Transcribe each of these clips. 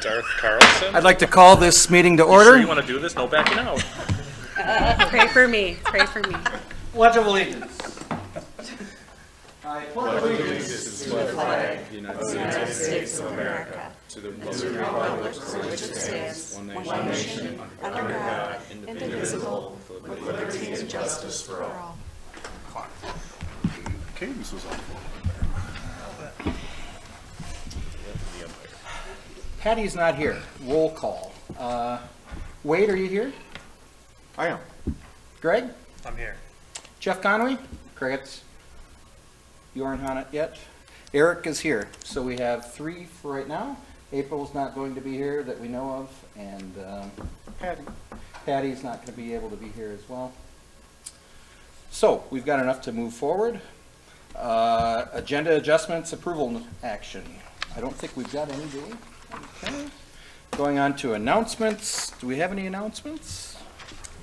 Darth Carlson. I'd like to call this meeting to You order. sure you want to do this? No backing out. Pray for me. Pray for me. Pledge of Allegiance. I pledge Allegiance to the flag of the United States of America, to the republic for which it stands, one nation, under God, indivisible, with liberty and justice for all. Cadence was on. Patty's not here. Roll call. Wade, are you here? I am. Greg? I'm here. Jeff Conway? Crickets. You aren't on it yet. Eric is here. So we have 3 for right now. April's not going to be here that we know of, and Patty's not going to be able to be here as well. So we've got enough to move forward. Agenda adjustments, approval action. I don't think we've got any, do we? Okay. Going on to announcements. Do we have any announcements?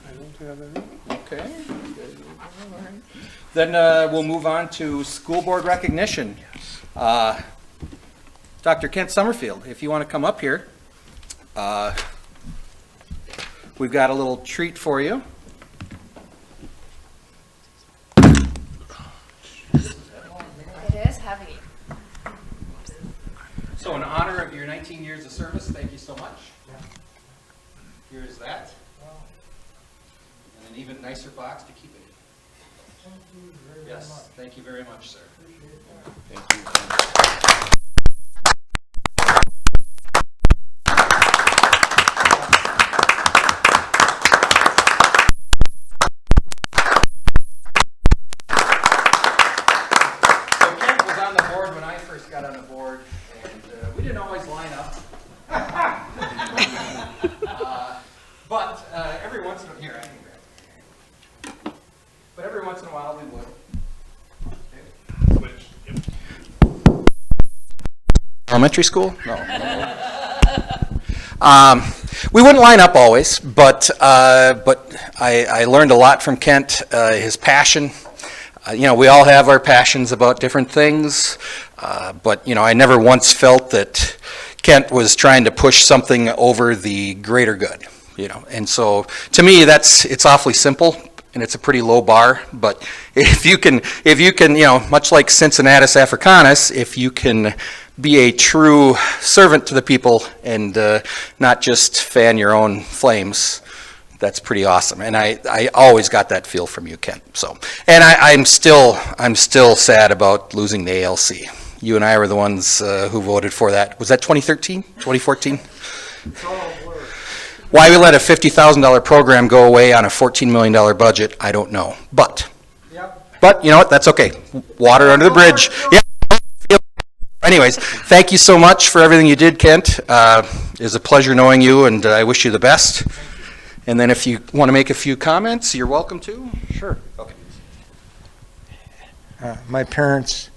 I don't have any. Okay. All right. Then we'll move on to school board recognition. Dr. Kent Summerfield, if you want to come up here, we've got a little treat for you. It is heavy. So in honor of your 19 years of service, thank you so much. Here is that. And an even nicer box to keep it in. Thank you very Yes, much. thank you very much, sir. Appreciate Thank that. you. So Kent was on the board when I first got on the board, and we didn't always line up. But every once in a here, I can grab it. But every once in a while we would. Elementary school? No. We wouldn't line up always, but I learned a lot from Kent. His passion. We all have our passions about different things, but I never once felt that Kent was trying to push something over the greater good. And so to me, it's awfully simple. And it's a pretty low bar, but if you can, much like Cincinnatus Africanus, if you can be a true servant to the people and not just fan your own flames, that's pretty awesome. And I always got that feel from you, Kent. So, and I'm still sad about losing the ALC. You and I were the ones who voted for that. Was that 2013, 2014? Why we let a $50,000 program go away on a $14 million budget, I don't know. But you know what? That's okay. Water under the bridge. Yeah. Anyways, thank you so much for everything you did, Kent. It was a pleasure knowing you, and I wish you the best. And then if you want to make a few comments, you're welcome to. Sure. Okay. My parents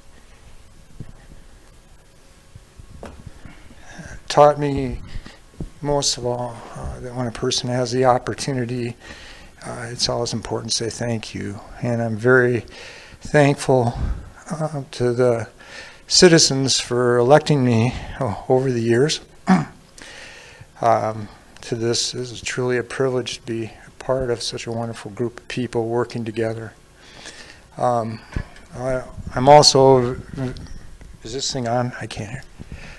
taught me most of all that when a person has the opportunity, it's always important to say thank you. And I'm very thankful to the citizens for electing me over the years. This is truly a privilege to be a part of such a wonderful group of people working together. I'm also, is this thing on? I can't hear.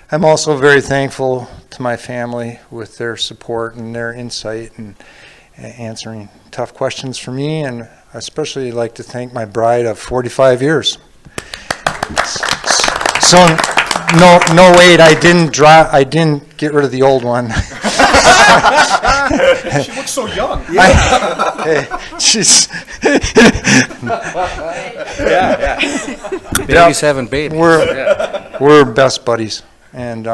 I'm also very thankful to my family with their support and their insight and answering tough questions for me, and I especially like to thank my bride of 45 years. So, no, wait, I didn't get rid of the old one. She looks so young. She's Babies having babies. we're best buddies. And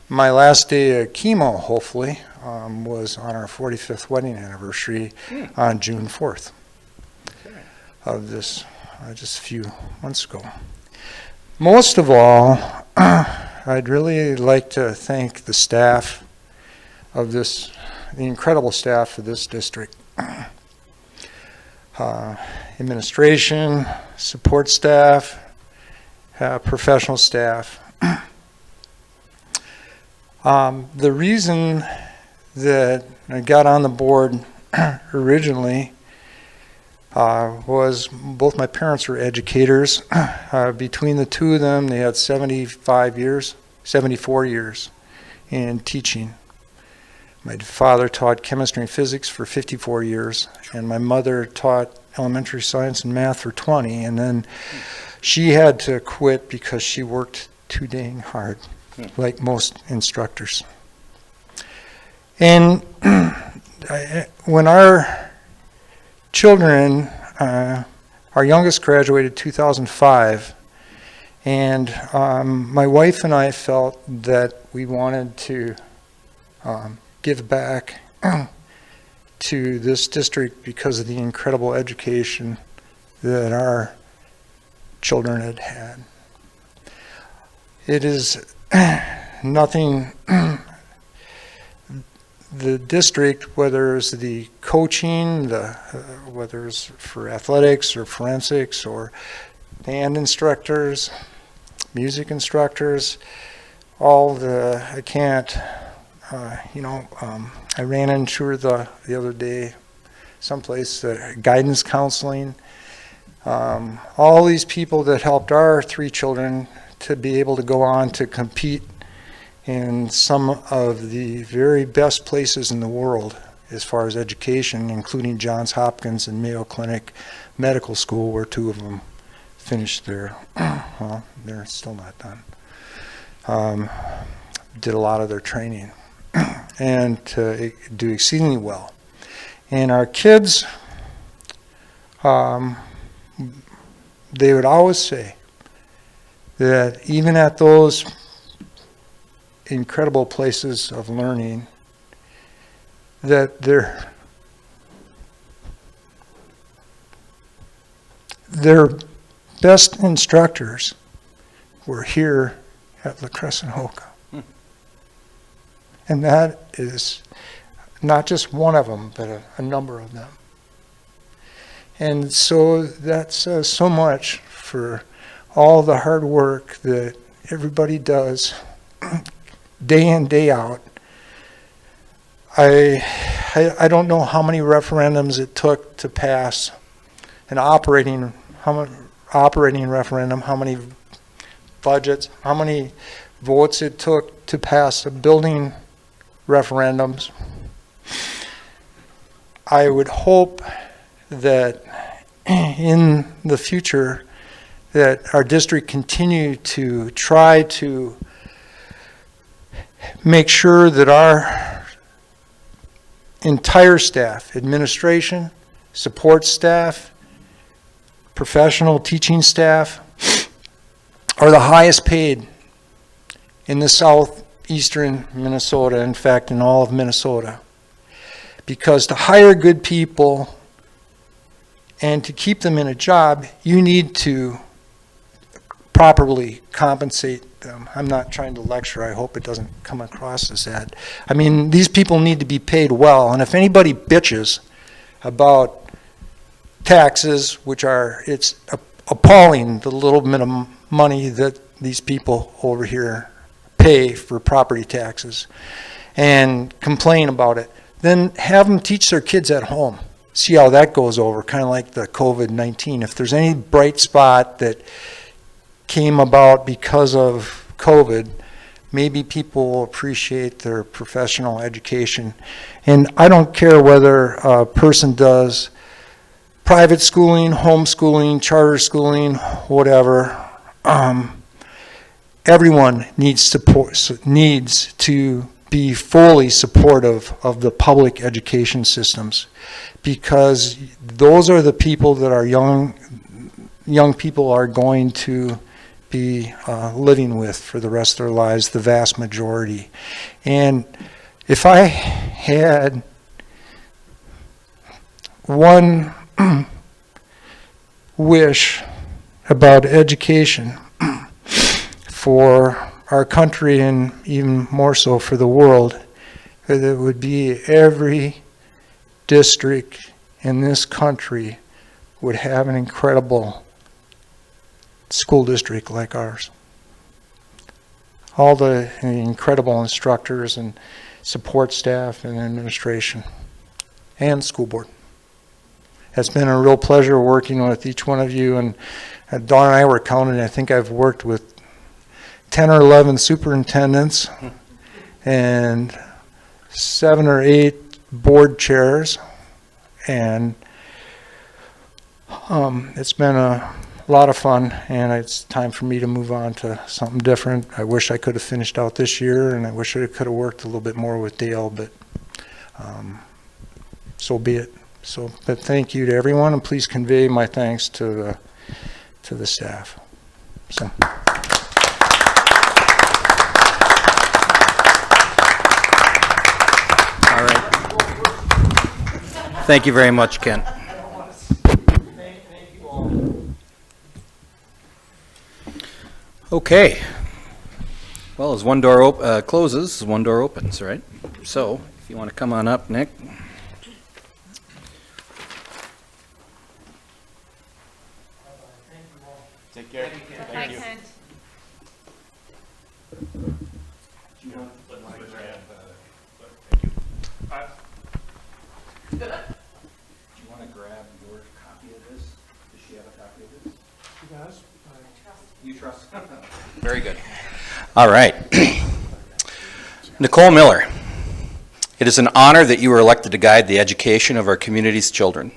my last day of chemo, hopefully, was on our 45th wedding anniversary on June 4th of this, just a few months ago. Most of all, I'd really like to thank the staff of the incredible staff of this district. Administration, support staff, professional staff. The reason that I got on the board originally was both my parents were educators. Between the two of them, they had 74 years in teaching. My father taught chemistry and physics for 54 years, and my mother taught elementary science and math for 20, and then she had to quit because she worked too dang hard, like most instructors. And when our children, our youngest graduated 2005, and my wife and I felt that we wanted to give back to this district because of the incredible education that our children had had. It is nothing, the district, whether it's the coaching, whether it's for athletics or forensics or band instructors, music instructors, I can't, I ran into her the other day, someplace, guidance counseling, all these people that helped our 3 children to be able to go on to compete in some of the very best places in the world as far as education, including Johns Hopkins and Mayo Clinic Medical School, where 2 of them finished their, well, they're still not done. Did a lot of their training and to do exceedingly well. And our kids, they would always say that even at those incredible places of learning, that their best instructors were here at La Crescent-Hoka. And that is not just one of them, but a number of them. And so that says so much for all the hard work that everybody does day in, day out. I don't know how many referendums it took to pass an operating referendum, how many budgets, how many votes it took to pass a building referendums. I would hope that in the future that our district continue to try to make sure that our entire staff, administration, support staff, professional teaching staff, are the highest paid in the southeastern Minnesota, in fact, in all of Minnesota. Because to hire good people and to keep them in a job, you need to properly compensate them. I'm not trying to lecture. I hope it doesn't come across as that. I mean, these people need to be paid well. And if anybody bitches about taxes, which are, it's appalling the little bit of money that these people over here pay for property taxes, and complain about it, then have them teach their kids at home. See how that goes over, kind of like the COVID-19. If there's any bright spot that came about because of COVID, maybe people will appreciate their professional education. And I don't care whether a person does private schooling, homeschooling, charter schooling, whatever. Everyone needs to be fully supportive of the public education systems, because those are the people that our young people are going to be living with for the rest of their lives, the vast majority. And if I had one wish about education for our country, and even more so for the world, that it would be every district in this country would have an incredible school district like ours. all the incredible instructors and support staff and administration and school board. It's been a real pleasure working with each one of you, and Dawn and I were counting. I think I've worked with 10 or 11 superintendents and 7 or 8 board chairs, and it's been a lot of fun, and it's time for me to move on to something different. I wish I could have finished out this year, and I wish I could have worked a little bit more with Dale, but so be it. So, but thank you to everyone, and please convey my thanks to the staff. So. All right. Thank you very much, Kent. Okay. Well, as one door closes, one door opens, right? So, if you want to come on up, Nick. Take care. Thank you. Do you want to grab your copy of this? Does she have a copy of this? She does. You trust? Very good. All right. Nicole Miller, it is an honor that you were elected to guide the education of our community's children.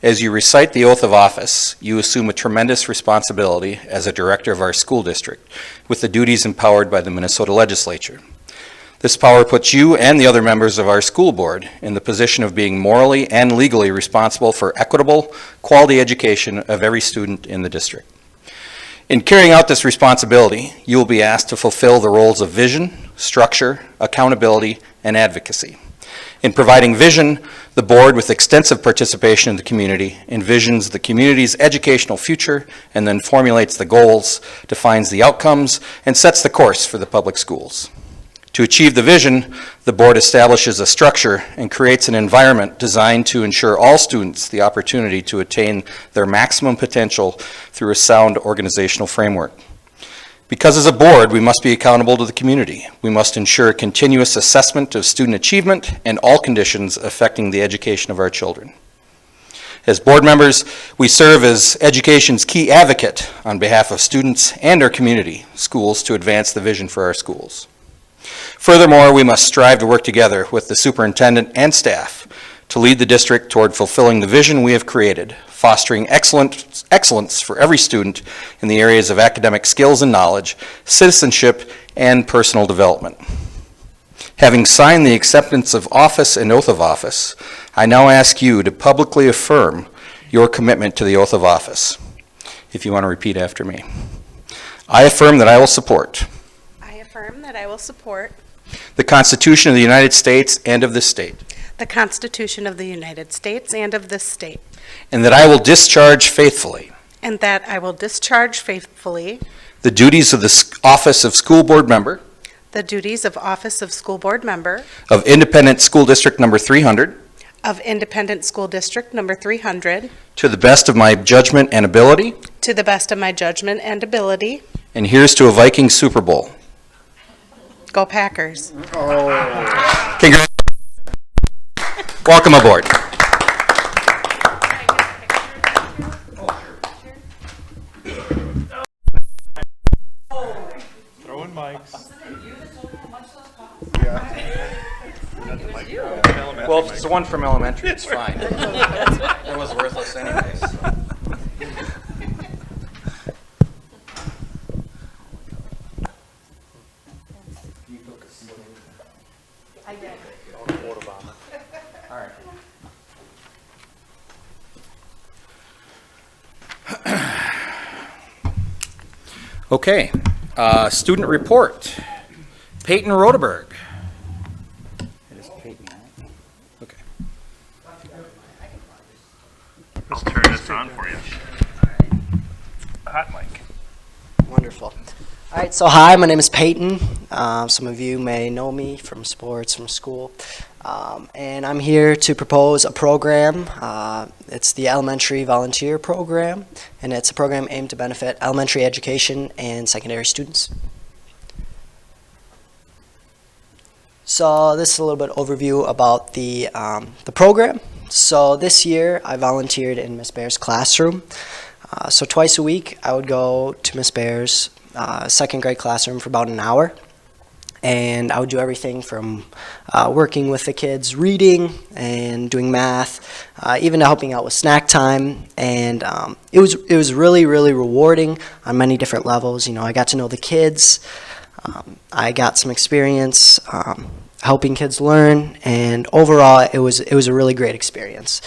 As you recite the oath of office, you assume a tremendous responsibility as a director of our school district with the duties empowered by the Minnesota legislature. This power puts you and the other members of our school board in the position of being morally and legally responsible for equitable, quality education of every student in the district. In carrying out this responsibility, you will be asked to fulfill the roles of vision, structure, accountability, and advocacy. In providing vision, the board, with extensive participation in the community, envisions the community's educational future and then formulates the goals, defines the outcomes, and sets the course for the public schools. To achieve the vision, the board establishes a structure and creates an environment designed to ensure all students the opportunity to attain their maximum potential through a sound organizational framework. Because as a board, we must be accountable to the community. We must ensure continuous assessment of student achievement and all conditions affecting the education of our children. As board members, we serve as education's key advocate on behalf of students and our community, schools, to advance the vision for our schools. Furthermore, we must strive to work together with the superintendent and staff to lead the district toward fulfilling the vision we have created, fostering excellence for every student in the areas of academic skills and knowledge, citizenship, and personal development. Having signed the acceptance of office and oath of office, I now ask you to publicly affirm your commitment to the oath of office. If you want to repeat after me. I affirm that I will support I affirm that I will support the Constitution of the United States and of this state, the Constitution of the United States and of this state, and that I will discharge faithfully and that I will discharge faithfully the duties of the office of school board member the duties of office of school board member of Independent School District Number 300 of Independent School District Number 300 to the best of my judgment and ability, to the best of my judgment and ability. and here's to a Viking Super Bowl. Go Packers. Congrats. Welcome aboard. Throwing mics. Well, if it's the one from elementary, it's fine. It was worthless anyways. All right. Okay, student report. Peyton Rodeberg. It is Peyton, right? Okay. Let's turn this on for you. Hot mic. Wonderful. All right, so hi, my name is Peyton. Some of you may know me from sports, from school. And I'm here to propose a program. It's the Elementary Volunteer Program, and it's a program aimed to benefit elementary education and secondary students. So this is a little bit overview about the program. So this year I volunteered in Miss Bear's classroom. So twice a week I would go to Miss Bear's second grade classroom for about an hour. And I would do everything from working with the kids, reading and doing math, even to helping out with snack time. And it was really, really rewarding on many different levels. You know, I got to know the kids. I got some experience helping kids learn, and overall, it was a really great experience.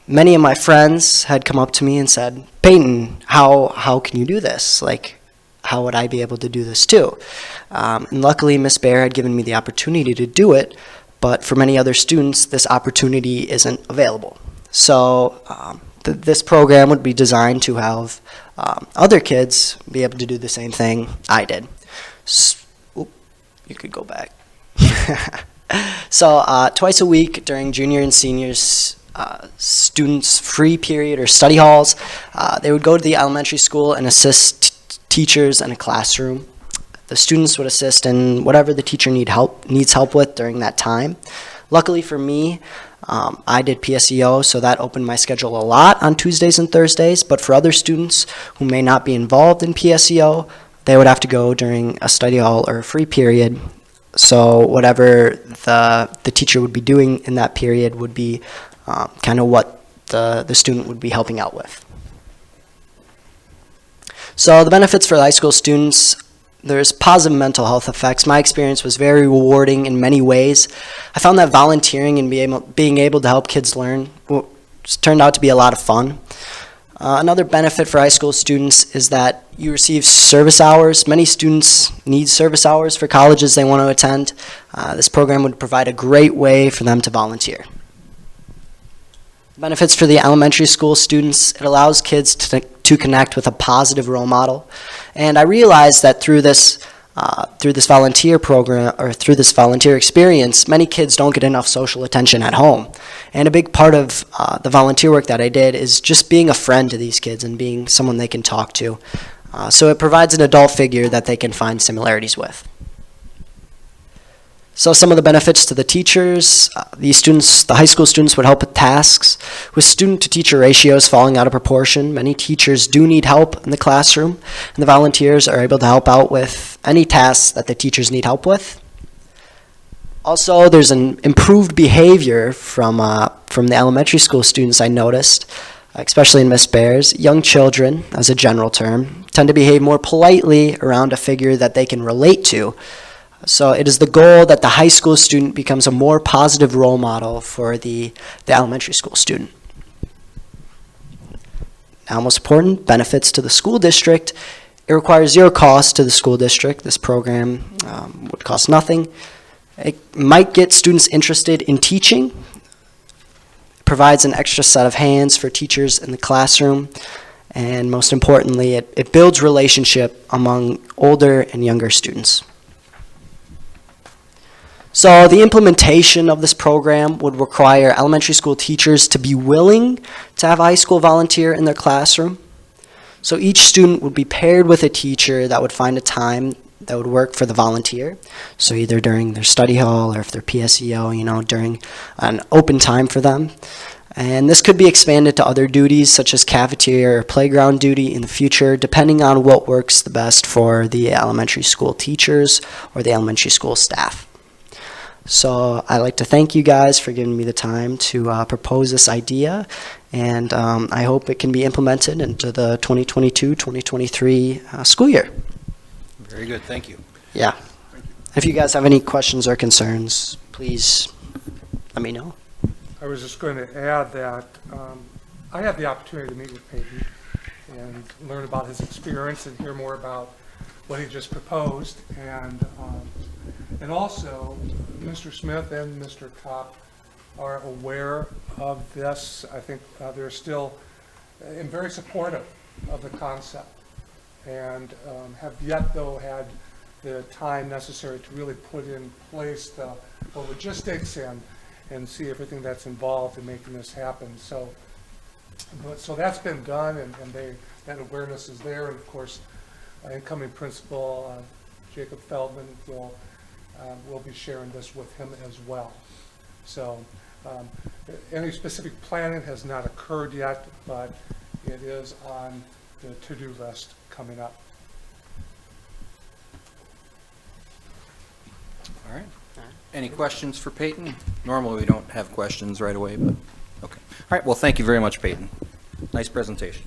Many of my friends had come up to me and said, "Peyton, how can you do this? Like, how would I be able to do this too?" And luckily, Miss Bear had given me the opportunity to do it, but for many other students, this opportunity isn't available. So this program would be designed to have other kids be able to do the same thing I did. You could go back. So twice a week during junior and seniors students' free period or study halls, they would go to the elementary school and assist teachers in a classroom. The students would assist in whatever the teacher needs help with during that time. Luckily for me, I did PSEO, so that opened my schedule a lot on Tuesdays and Thursdays, but for other students who may not be involved in PSEO, they would have to go during a study hall or a free period. So whatever the teacher would be doing in that period would be kind of what the student would be helping out with. So the benefits for the high school students, there's positive mental health effects. My experience was very rewarding in many ways. I found that volunteering and being able to help kids learn turned out to be a lot of fun. Another benefit for high school students is that you receive service hours. Many students need service hours for colleges they want to attend. This program would provide a great way for them to volunteer. Benefits for the elementary school students, it allows kids to connect with a positive role model. And I realized that through this volunteer program, or through this volunteer experience, many kids don't get enough social attention at home. And a big part of the volunteer work that I did is just being a friend to these kids and being someone they can talk to. So it provides an adult figure that they can find similarities with. So some of the benefits to the teachers, the high school students would help with tasks. With student-to-teacher ratios falling out of proportion, many teachers do need help in the classroom, and the volunteers are able to help out with any tasks that the teachers need help with. Also, there's an improved behavior from the elementary school students I noticed, especially in Miss Bear's. Young children, as a general term, tend to behave more politely around a figure that they can relate to. So it is the goal that the high school student becomes a more positive role model for the elementary school student. Now, most important, benefits to the school district. It requires zero cost to the school district. This program would cost nothing. It might get students interested in teaching. It provides an extra set of hands for teachers in the classroom. And most importantly, it builds relationship among older and younger students. So the implementation of this program would require elementary school teachers to be willing to have a high school volunteer in their classroom. So each student would be paired with a teacher that would find a time that would work for the volunteer. So either during their study hall or if they're PSEO, during an open time for them. And this could be expanded to other duties such as cafeteria or playground duty in the future, depending on what works the best for the elementary school teachers or the elementary school staff. So I'd like to thank you guys for giving me the time to propose this idea, and I hope it can be implemented into the 2022-2023 school year. Very good, thank you. Yeah. If you guys have any questions or concerns, please let me know. I was just going to add that I had the opportunity to meet with Peyton and learn about his experience and hear more about what he just proposed. And also, Mr. Smith and Mr. Kopp are aware of this. I think they're still very supportive of the concept and have yet, though, had the time necessary to really put in place the logistics and see everything that's involved in making this happen. So that's been done, and that awareness is there. And of course, incoming principal Jacob Feldman will we'll be sharing this with him as well. So any specific planning has not occurred yet, but it is on the to-do list coming up. All right. Any questions for Peyton? Normally, we don't have questions right away, but, okay. All right, well, thank you very much, Peyton. Nice presentation.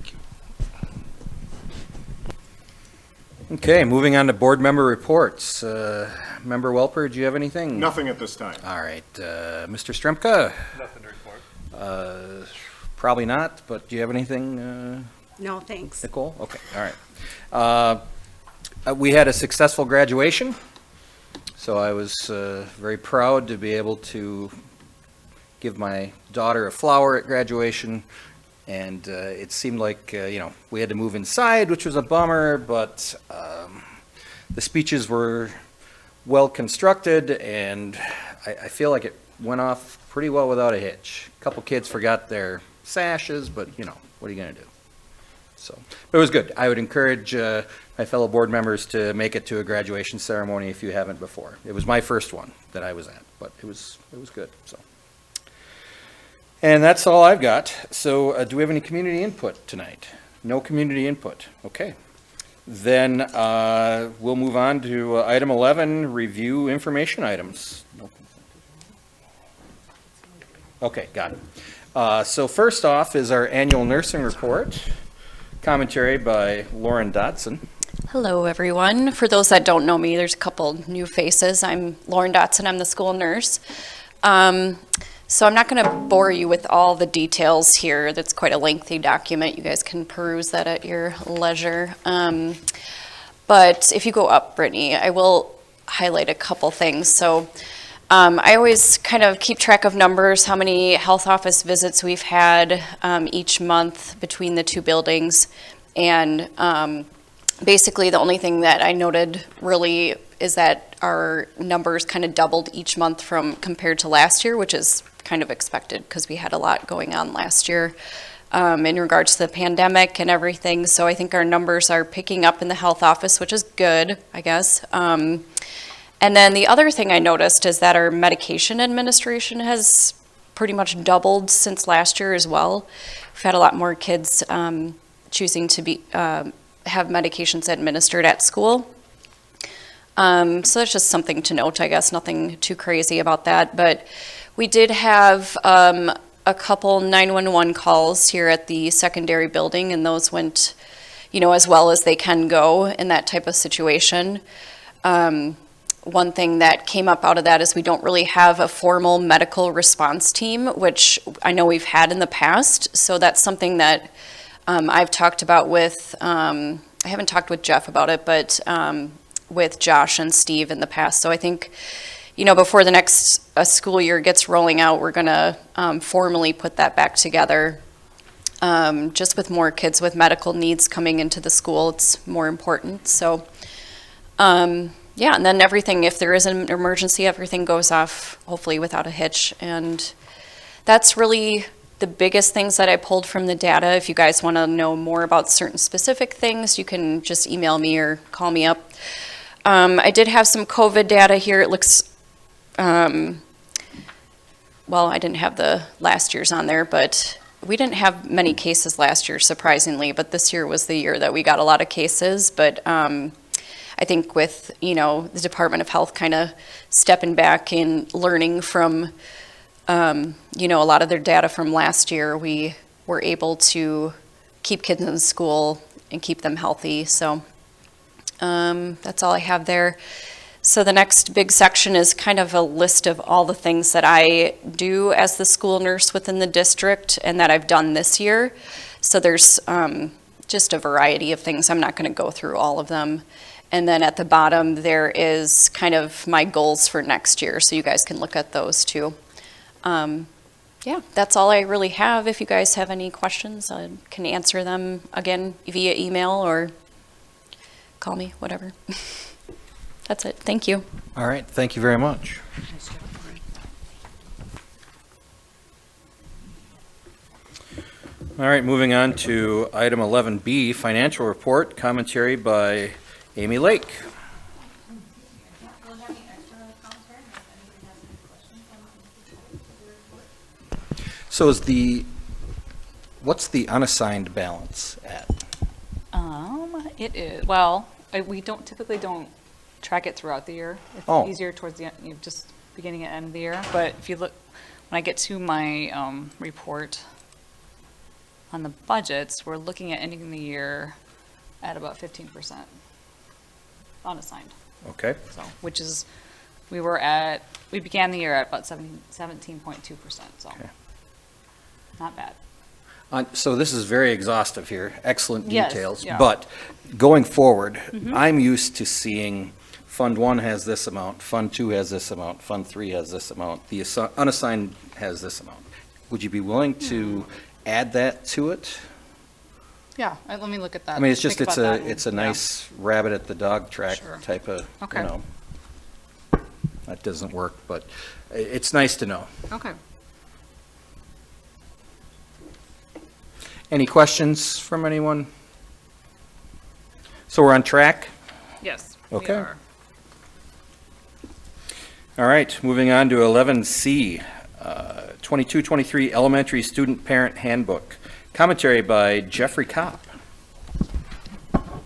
Okay, moving on to board member reports. Member Welper, do you have anything? Nothing at this time. All right, Mr. Stremka? Nothing to report. Probably not, but do you have anything, No, thanks. Nicole? Okay, all right. We had a successful graduation, so I was very proud to be able to give my daughter a flower at graduation, and it seemed like, we had to move inside, which was a bummer, but the speeches were well constructed, and I feel like it went off pretty well without a hitch. A couple kids forgot their sashes, but, what are you going to do? So, but it was good. I would encourage my fellow board members to make it to a graduation ceremony if you haven't before. It was my first one that I was at, but it was good. So, and that's all I've got. So, do we have any community input tonight? No community input. Okay. Then we'll move on to item 11, review information items. Okay, got it. So first off is our annual nursing report. Commentary by Lauren Dotson. Hello, everyone. For those that don't know me, there's a couple new faces. I'm Lauren Dotson. I'm the school nurse. So I'm not going to bore you with all the details here. That's quite a lengthy document. You guys can peruse that at your leisure. But if you go up, Brittany, I will highlight a couple things. So I always kind of keep track of numbers, how many health office visits we've had each month between the two buildings. And basically the only thing that I noted really is that our numbers kind of doubled each month from compared to last year, which is kind of expected because we had a lot going on last year in regards to the pandemic and everything. So I think our numbers are picking up in the health office, which is good, I guess. And then the other thing I noticed is that our medication administration has pretty much doubled since last year as well. We've had a lot more kids choosing to have medications administered at school. So that's just something to note, I guess, nothing too crazy about that. But we did have a couple 911 calls here at the secondary building, and those went, as well as they can go in that type of situation. One thing that came up out of that is we don't really have a formal medical response team, which I know we've had in the past. So that's something that I've talked about with, I haven't talked with Jeff about it, but with Josh and Steve in the past. So I think, before the next school year gets rolling out, we're going to formally put that back together. Just with more kids with medical needs coming into the school, it's more important. So, yeah, and then everything, if there is an emergency, everything goes off, hopefully without a hitch. And that's really the biggest things that I pulled from the data. If you guys want to know more about certain specific things, you can just email me or call me up. I did have some COVID data here. It looks, well, I didn't have the last year's on there, but we didn't have many cases last year, surprisingly, but this year was the year that we got a lot of cases. But I think with, the Department of Health kind of stepping back and learning from, a lot of their data from last year, we were able to keep kids in school and keep them healthy. So that's all I have there. So the next big section is kind of a list of all the things that I do as the school nurse within the district and that I've done this year. So there's just a variety of things. I'm not going to go through all of them. And then at the bottom, there is kind of my goals for next year. So you guys can look at those too. Yeah, that's all I really have. If you guys have any questions, I can answer them again via email or call me, whatever. That's it. Thank you. All right, thank you very much. All right, moving on to item 11B, financial report, commentary by Amy Lake. commentary, and if anybody has any questions on the report. So what's the unassigned balance at? It is, well, we typically don't track it throughout the year. Oh. It's easier towards the, just beginning and end of the year. But if you look, when I get to my, report on the budgets, we're looking at ending the year at about 15% unassigned. Okay. So, which is, we began the year at about 17.2%, so. Okay. Not bad. So this is very exhaustive here, excellent Yes, details. yeah. But going forward, I'm used to seeing Fund 1 has this amount, Fund 2 has this amount, Fund 3 has this amount, the unassigned has this amount. Would you be willing to add that to it? Yeah, let me look at that. I mean, it's just, Think it's about a, that it's a and- nice rabbit at the dog track Sure. type of, Okay. you know. That doesn't work, but it's nice to know. Yeah. Okay. Any questions from anyone? So we're on track? Yes. Okay. We are. All right, moving on to 11C, 22-23 Elementary Student Parent Handbook. Commentary by Jeffrey Kopp.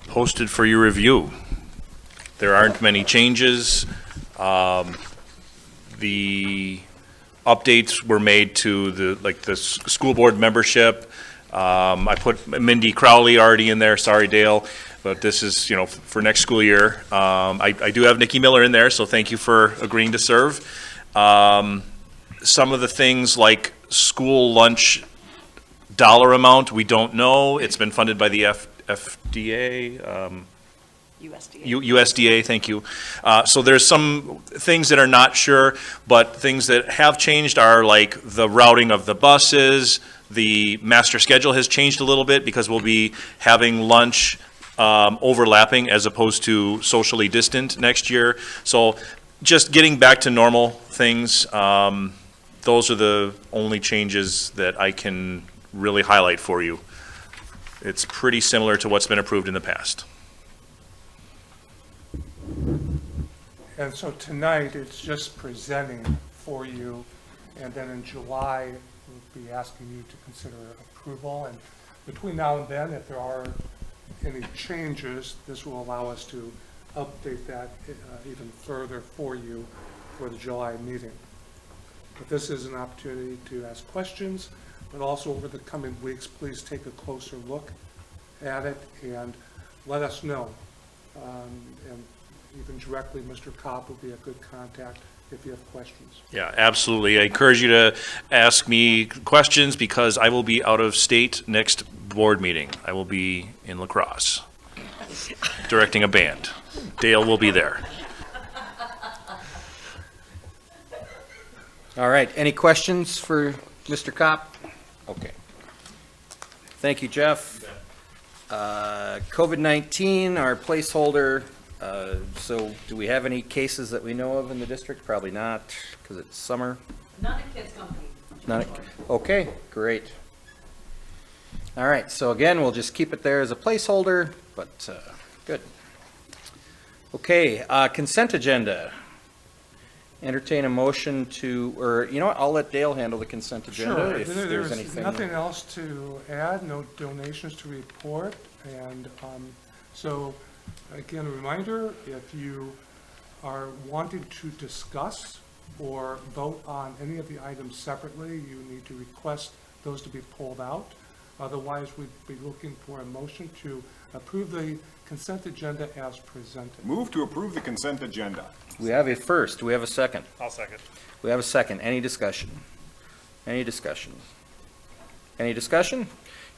Posted for your review. There aren't many changes. The updates were made to the school board membership. I put Mindy Crowley already in there, sorry Dale, but this is, for next school year. I do have Nikki Miller in there, so thank you for agreeing to serve. Some of the things like school lunch dollar amount, we don't know. It's been funded by the FDA. USDA. USDA, thank you. So there's some things that are not sure, but things that have changed are like the routing of the buses. The master schedule has changed a little bit because we'll be having lunch overlapping as opposed to socially distant next year. So just getting back to normal things. Those are the only changes that I can really highlight for you. It's pretty similar to what's been approved in the past. And so tonight, it's just presenting for you, and then in July, we'll be asking you to consider approval. And between now and then, if there are any changes, this will allow us to update that even further for you for the July meeting. But this is an opportunity to ask questions, but also over the coming weeks, please take a closer look at it and let us know. And even directly, Mr. Kopp would be a good contact if you have questions. Yeah, absolutely. I encourage you to ask me questions because I will be out of state next board meeting. I will be in La Crosse, directing a band. Dale will be there. All right, any questions for Mr. Kopp? Okay. Thank you, Jeff. COVID-19, our placeholder. So do we have any cases that we know of in the district? Probably not, because it's summer. Not a kids company. Okay, great. All right, so again, we'll just keep it there as a placeholder, but good. Okay, consent agenda. Entertain a motion to, or you know what, I'll let Dale handle the consent agenda Sure, if there's there's anything. nothing else to add, no donations to report. And so, again, a reminder, if you are wanting to discuss or vote on any of the items separately, you need to request those to be pulled out. Otherwise, we'd be looking for a motion to approve the consent agenda as presented. Move to approve the consent agenda. We have a first, do we have a second? I'll second. We have a second, any discussion? Any discussion? Any discussion?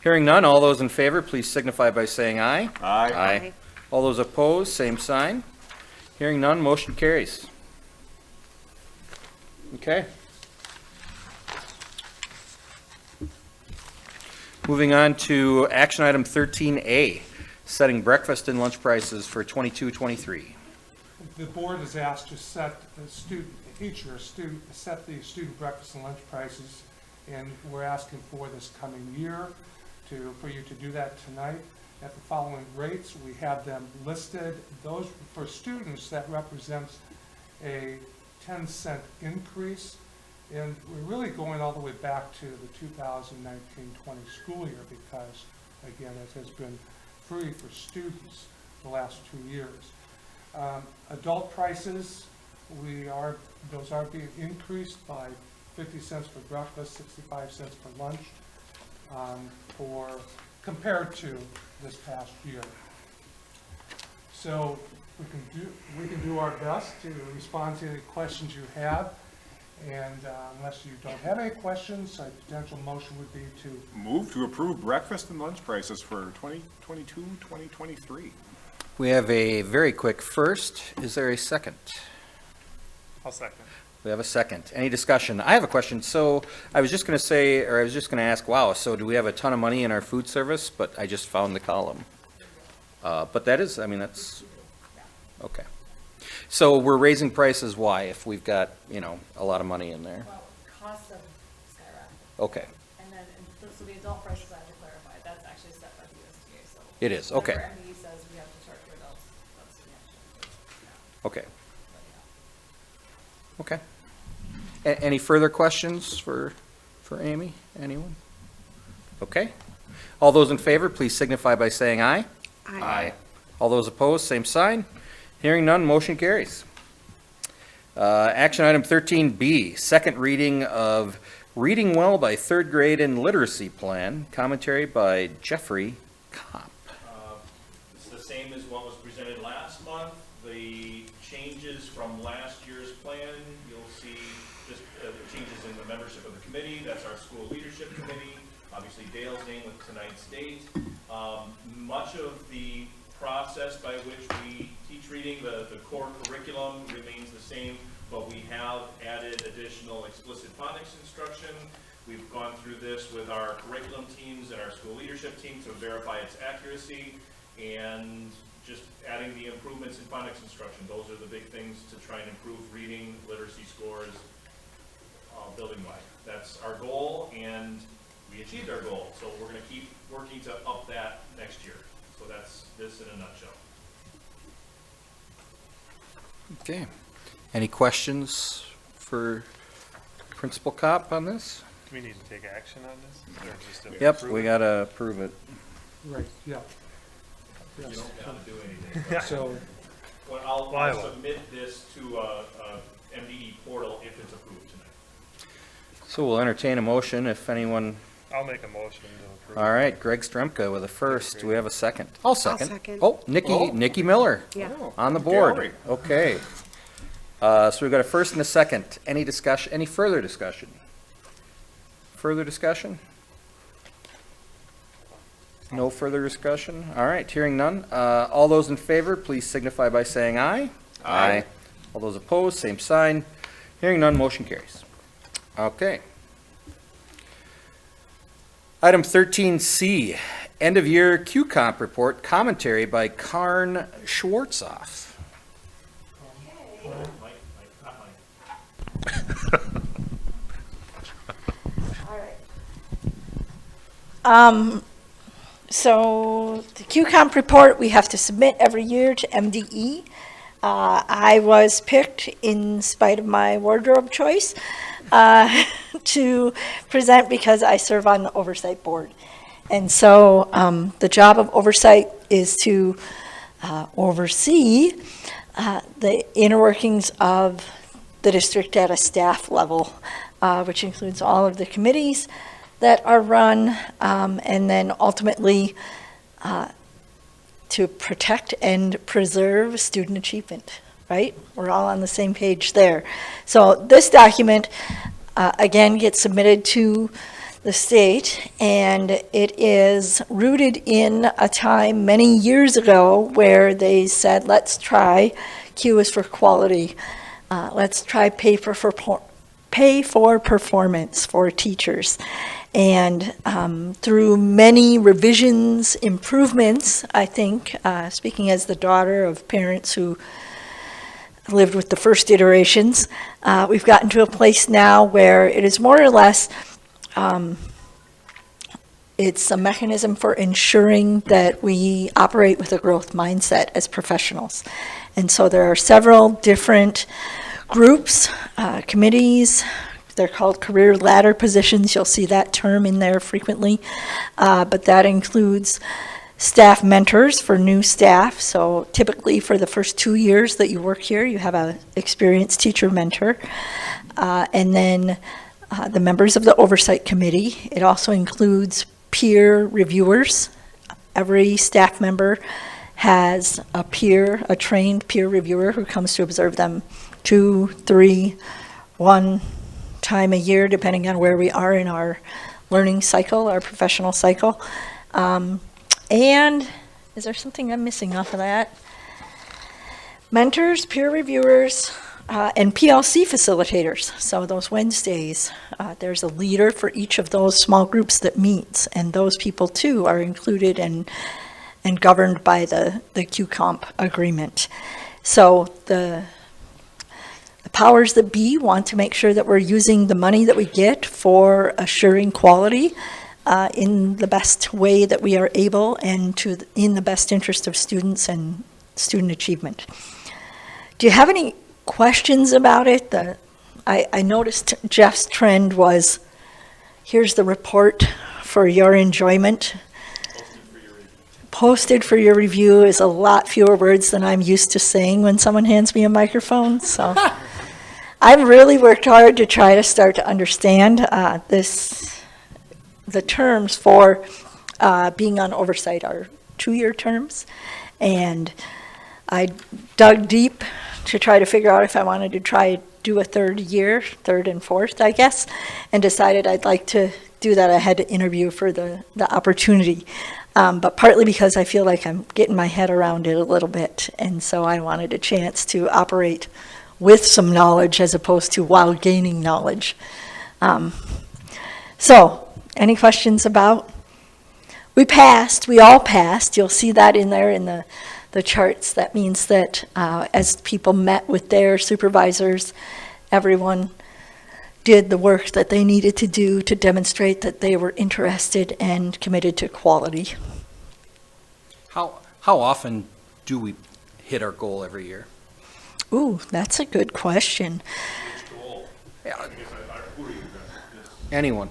Hearing none, all those in favor, please signify by saying aye. Aye. Aye. All those opposed, same sign. Hearing none, motion carries. Okay. Moving on to action item 13A, setting breakfast and lunch prices for 22-23. The board is asked to set each year, set the student breakfast and lunch prices, and we're asking for this coming year for you to do that tonight. At the following rates, we have them listed. Those, for students, that represents a 10-cent increase. And we're really going all the way back to the 2019-20 school year because, again, it has been free for students the last 2 years. Adult prices, those are being increased by 50 cents for breakfast, 65 cents for lunch, compared to this past year. So we can do our best to respond to any questions you have. And unless you don't have any questions, a potential motion would be to Move to approve breakfast and lunch prices for 2022, 2023. We have a very quick first. Is there a second? I'll second. We have a second. Any discussion? I have a question. So I was just going to say, or I was just going to ask, wow, so do we have a ton of money in our food service? But I just found the column. But that is, I mean, that's, okay. So we're raising prices, why, if we've got, you know, a lot of money in there? Well, costs have skyrocketed. Okay, And then, so the adult prices, I have to clarify, that's actually set by the USDA, so. it is, okay, Whatever MDE says we have to charge for adults, that's the actual. okay. Okay. Any further questions for Amy? Anyone? Okay. All those in favor, please signify by saying aye. Aye. All those opposed, same sign. Hearing none, motion carries. Action item 13B, second reading of Reading Well by Third Grade and Literacy Plan, commentary by Jeffrey Kopp. It's the same as what was presented last month. The changes from last year's plan, you'll see just the changes in the membership of the committee. That's our school leadership committee. Obviously Dale's name with tonight's date. Much of the process by which we teach reading, the core curriculum remains the same, but we have added additional explicit phonics instruction. We've gone through this with our curriculum teams and our school leadership team to verify its accuracy, and just adding the improvements in phonics instruction. Those are the big things to try and improve reading, literacy scores, building-wide. That's our goal, and we achieved our goal. So we're going to keep working to up that next year. So that's this in a nutshell. Okay. Any questions for Principal Kopp on this? Do we need to take action on this? Or just Yep, approve we it? gotta approve it. right, yeah. You Yes. don't have to do anything. So, Well, I'll Well, I will. submit this to a MDE portal if it's approved tonight. So we'll entertain a motion if anyone, I'll make a motion to approve. all right, Greg Stremka with a first. Do we have a second? I'll second. second. Oh, Nikki Miller Yeah. on the board. Gallery. Okay. So we've got a first and a second. Any discussion, any further discussion? Further discussion? No further discussion? All right, hearing none. All those in favor, please signify by saying aye. Aye. All those opposed, same sign. Hearing none, motion carries. Okay. Item 13C, end-of-year Q-Comp report, commentary by Karn Schwartzoff. So the QComp report, we have to submit every year to MDE. I was picked, in spite of my wardrobe choice, to present because I serve on the oversight board. And so the job of oversight is to oversee the inner workings of the district at a staff level, which includes all of the committees that are run, and then ultimately to protect and preserve student achievement, right? We're all on the same page there. So this document, again, gets submitted to the state, and it is rooted in a time many years ago where they said, let's try, Q is for quality, let's try pay for performance for teachers. And through many revisions, improvements, I think, speaking as the daughter of parents who lived with the first iterations, we've gotten to a place now where it is more or less, it's a mechanism for ensuring that we operate with a growth mindset as professionals. And so there are several different groups, committees. They're called career ladder positions. You'll see that term in there frequently. But that includes staff mentors for new staff. So typically for the first 2 years that you work here, you have an experienced teacher mentor. And then the members of the oversight committee. It also includes peer reviewers. Every staff member has a trained peer reviewer who comes to observe them 2, 3, 1 time a year, depending on where we are in our learning cycle, our professional cycle. And is there something I'm missing off of that? Mentors, peer reviewers, and PLC facilitators. So those Wednesdays, there's a leader for each of those small groups that meets, and those people too are included and governed by the QComp agreement. So the powers that be want to make sure that we're using the money that we get for assuring quality in the best way that we are able and in the best interest of students and student achievement. Do you have any questions about it? I noticed Jeff's trend was, here's the report for your enjoyment. Posted for your review is a lot fewer words than I'm used to saying when someone hands me a microphone. So I've really worked hard to try to start to understand the terms for being on oversight are 2-year terms. And I dug deep to try to figure out if I wanted to do a 3rd year, 3rd and 4th, I guess, and decided I'd like to do that. I had to interview for the opportunity. But partly because I feel like I'm getting my head around it a little bit. And so I wanted a chance to operate with some knowledge as opposed to while gaining knowledge. So, any questions about? We all passed. You'll see that in there in the charts. That means that as people met with their supervisors, everyone did the work that they needed to do to demonstrate that they were interested and committed to quality. How often do we hit our goal every year? Ooh, that's a good question. Anyone?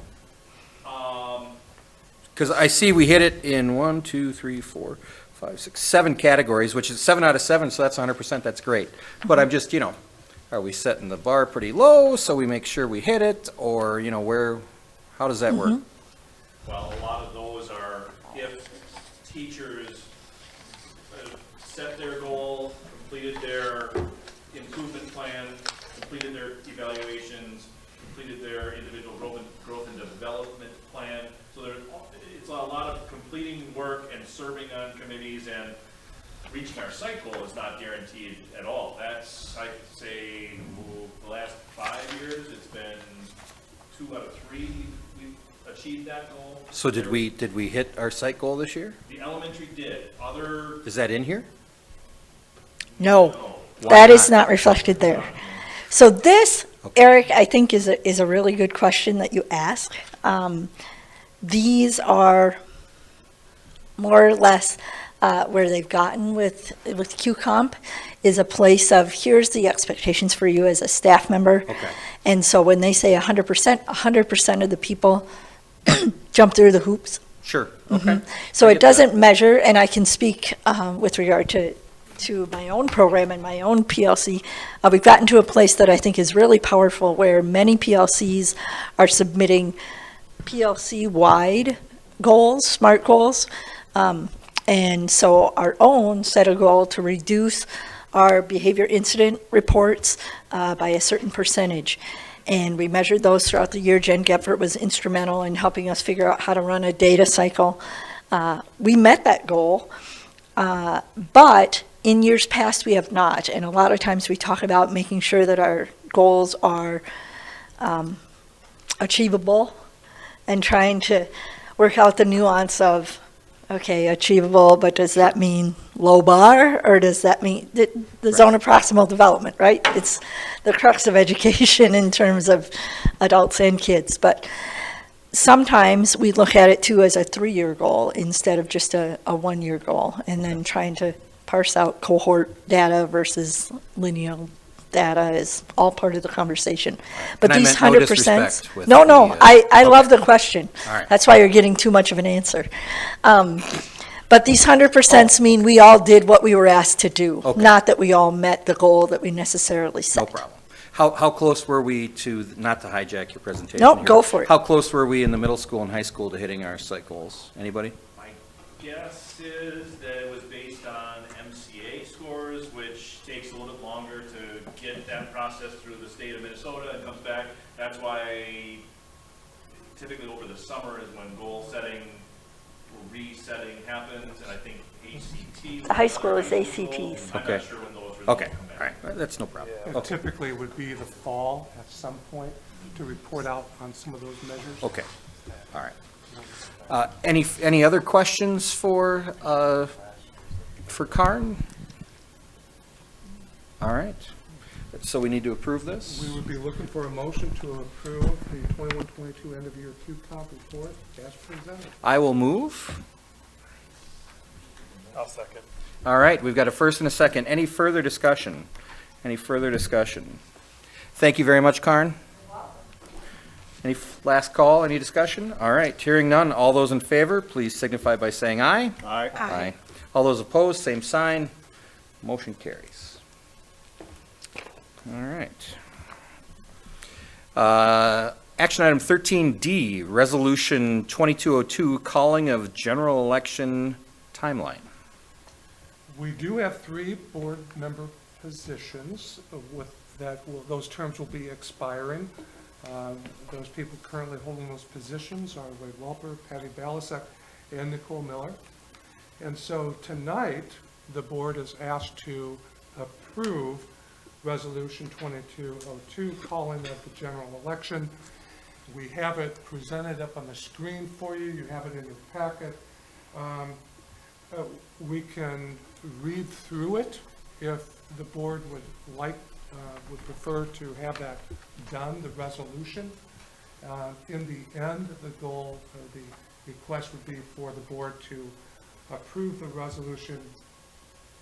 Because I see we hit it in 1, 2, 3, 4, 5, 6, 7 categories, which is 7 out of 7, so that's 100%, that's great. But I'm just, are we setting the bar pretty low so we make sure we hit it, or, how does that work? Well, a lot of those are if teachers set their goal, completed their improvement plan, completed their evaluations, completed their individual growth and development plan. So it's a lot of completing work and serving on committees, and reaching our site goal is not guaranteed at all. That's, I'd say, the last 5 years, it's been 2 out of 3 we've achieved that goal. So did we hit our site goal this year? The elementary did. Is that in here? No, Why that is not reflected there. So this, Eric, I think is a really good question that you ask. These are more or less where they've gotten with QComp is a place of, here's the expectations for you as a staff member. Okay. And so when they say 100% of the people jump through the hoops. Sure, okay. So I it get doesn't measure, and I can speak with regard to my own program and my own PLC. We've gotten to a place that I think is really powerful, where many PLCs are submitting PLC-wide goals, SMART goals. And so our own set a goal to reduce our behavior incident reports by a certain percentage. And we measured those throughout the year. Jen Gepfert was instrumental in helping us figure out how to run a data cycle. We met that goal, but in years past we have not. And a lot of times we talk about making sure that our goals are achievable and trying to work out the nuance of, okay, achievable, but does that mean low bar, or does that mean the zone of proximal development, right? It's the crux of education in terms of adults and kids. But sometimes we look at it too as a 3-year goal instead of just a 1-year goal, and then trying to parse out cohort data versus lineal data is all part of the conversation. But And I these meant no 100%. disrespect with No, no, the, I okay. love the question. All right. That's why you're getting too much of an answer. But these 100% mean we all did what we were asked to do, Okay. not that we all met the goal that we necessarily set. No problem. How close were we to, not to hijack your presentation Nope, here, go for it. How close were we in the middle school and high school to hitting our site goals? Anybody? My guess is that it was based on MCA scores, which takes a little bit longer to get that process through the state of Minnesota and comes back. That's why typically over the summer is when goal setting or resetting happens, and I think ACT. The high school is goal. ACTs. I'm Okay. not sure when those results Okay, come back. all right, that's no problem. It Okay, typically would be the fall at some point to report out on some of those measures. okay, all right. Any other questions for Karn? All right, so we need to approve this? We would be looking for a motion to approve the 21-22 end-of-year Q-Comp report as presented. I will move. I'll second. All right, we've got a first and a second. Any further discussion? Any further discussion? Thank you very much, Karn. Any last call, any discussion? All right, hearing none, all those in favor, please signify by saying aye. Aye. Aye. All those opposed, same sign. Motion carries. All right. Action item 13D, Resolution 2202, calling of general election timeline. We do have 3 board member positions with that, those terms will be expiring. Those people currently holding those positions are Wade Welper, Patty Balasek, and Nicole Miller. And so tonight, the board is asked to approve Resolution 2202, calling of the general election. We have it presented up on the screen for you. You have it in your packet. We can read through it if the board would like, would prefer to have that done, the resolution. In the end, the goal, the request would be for the board to approve the resolution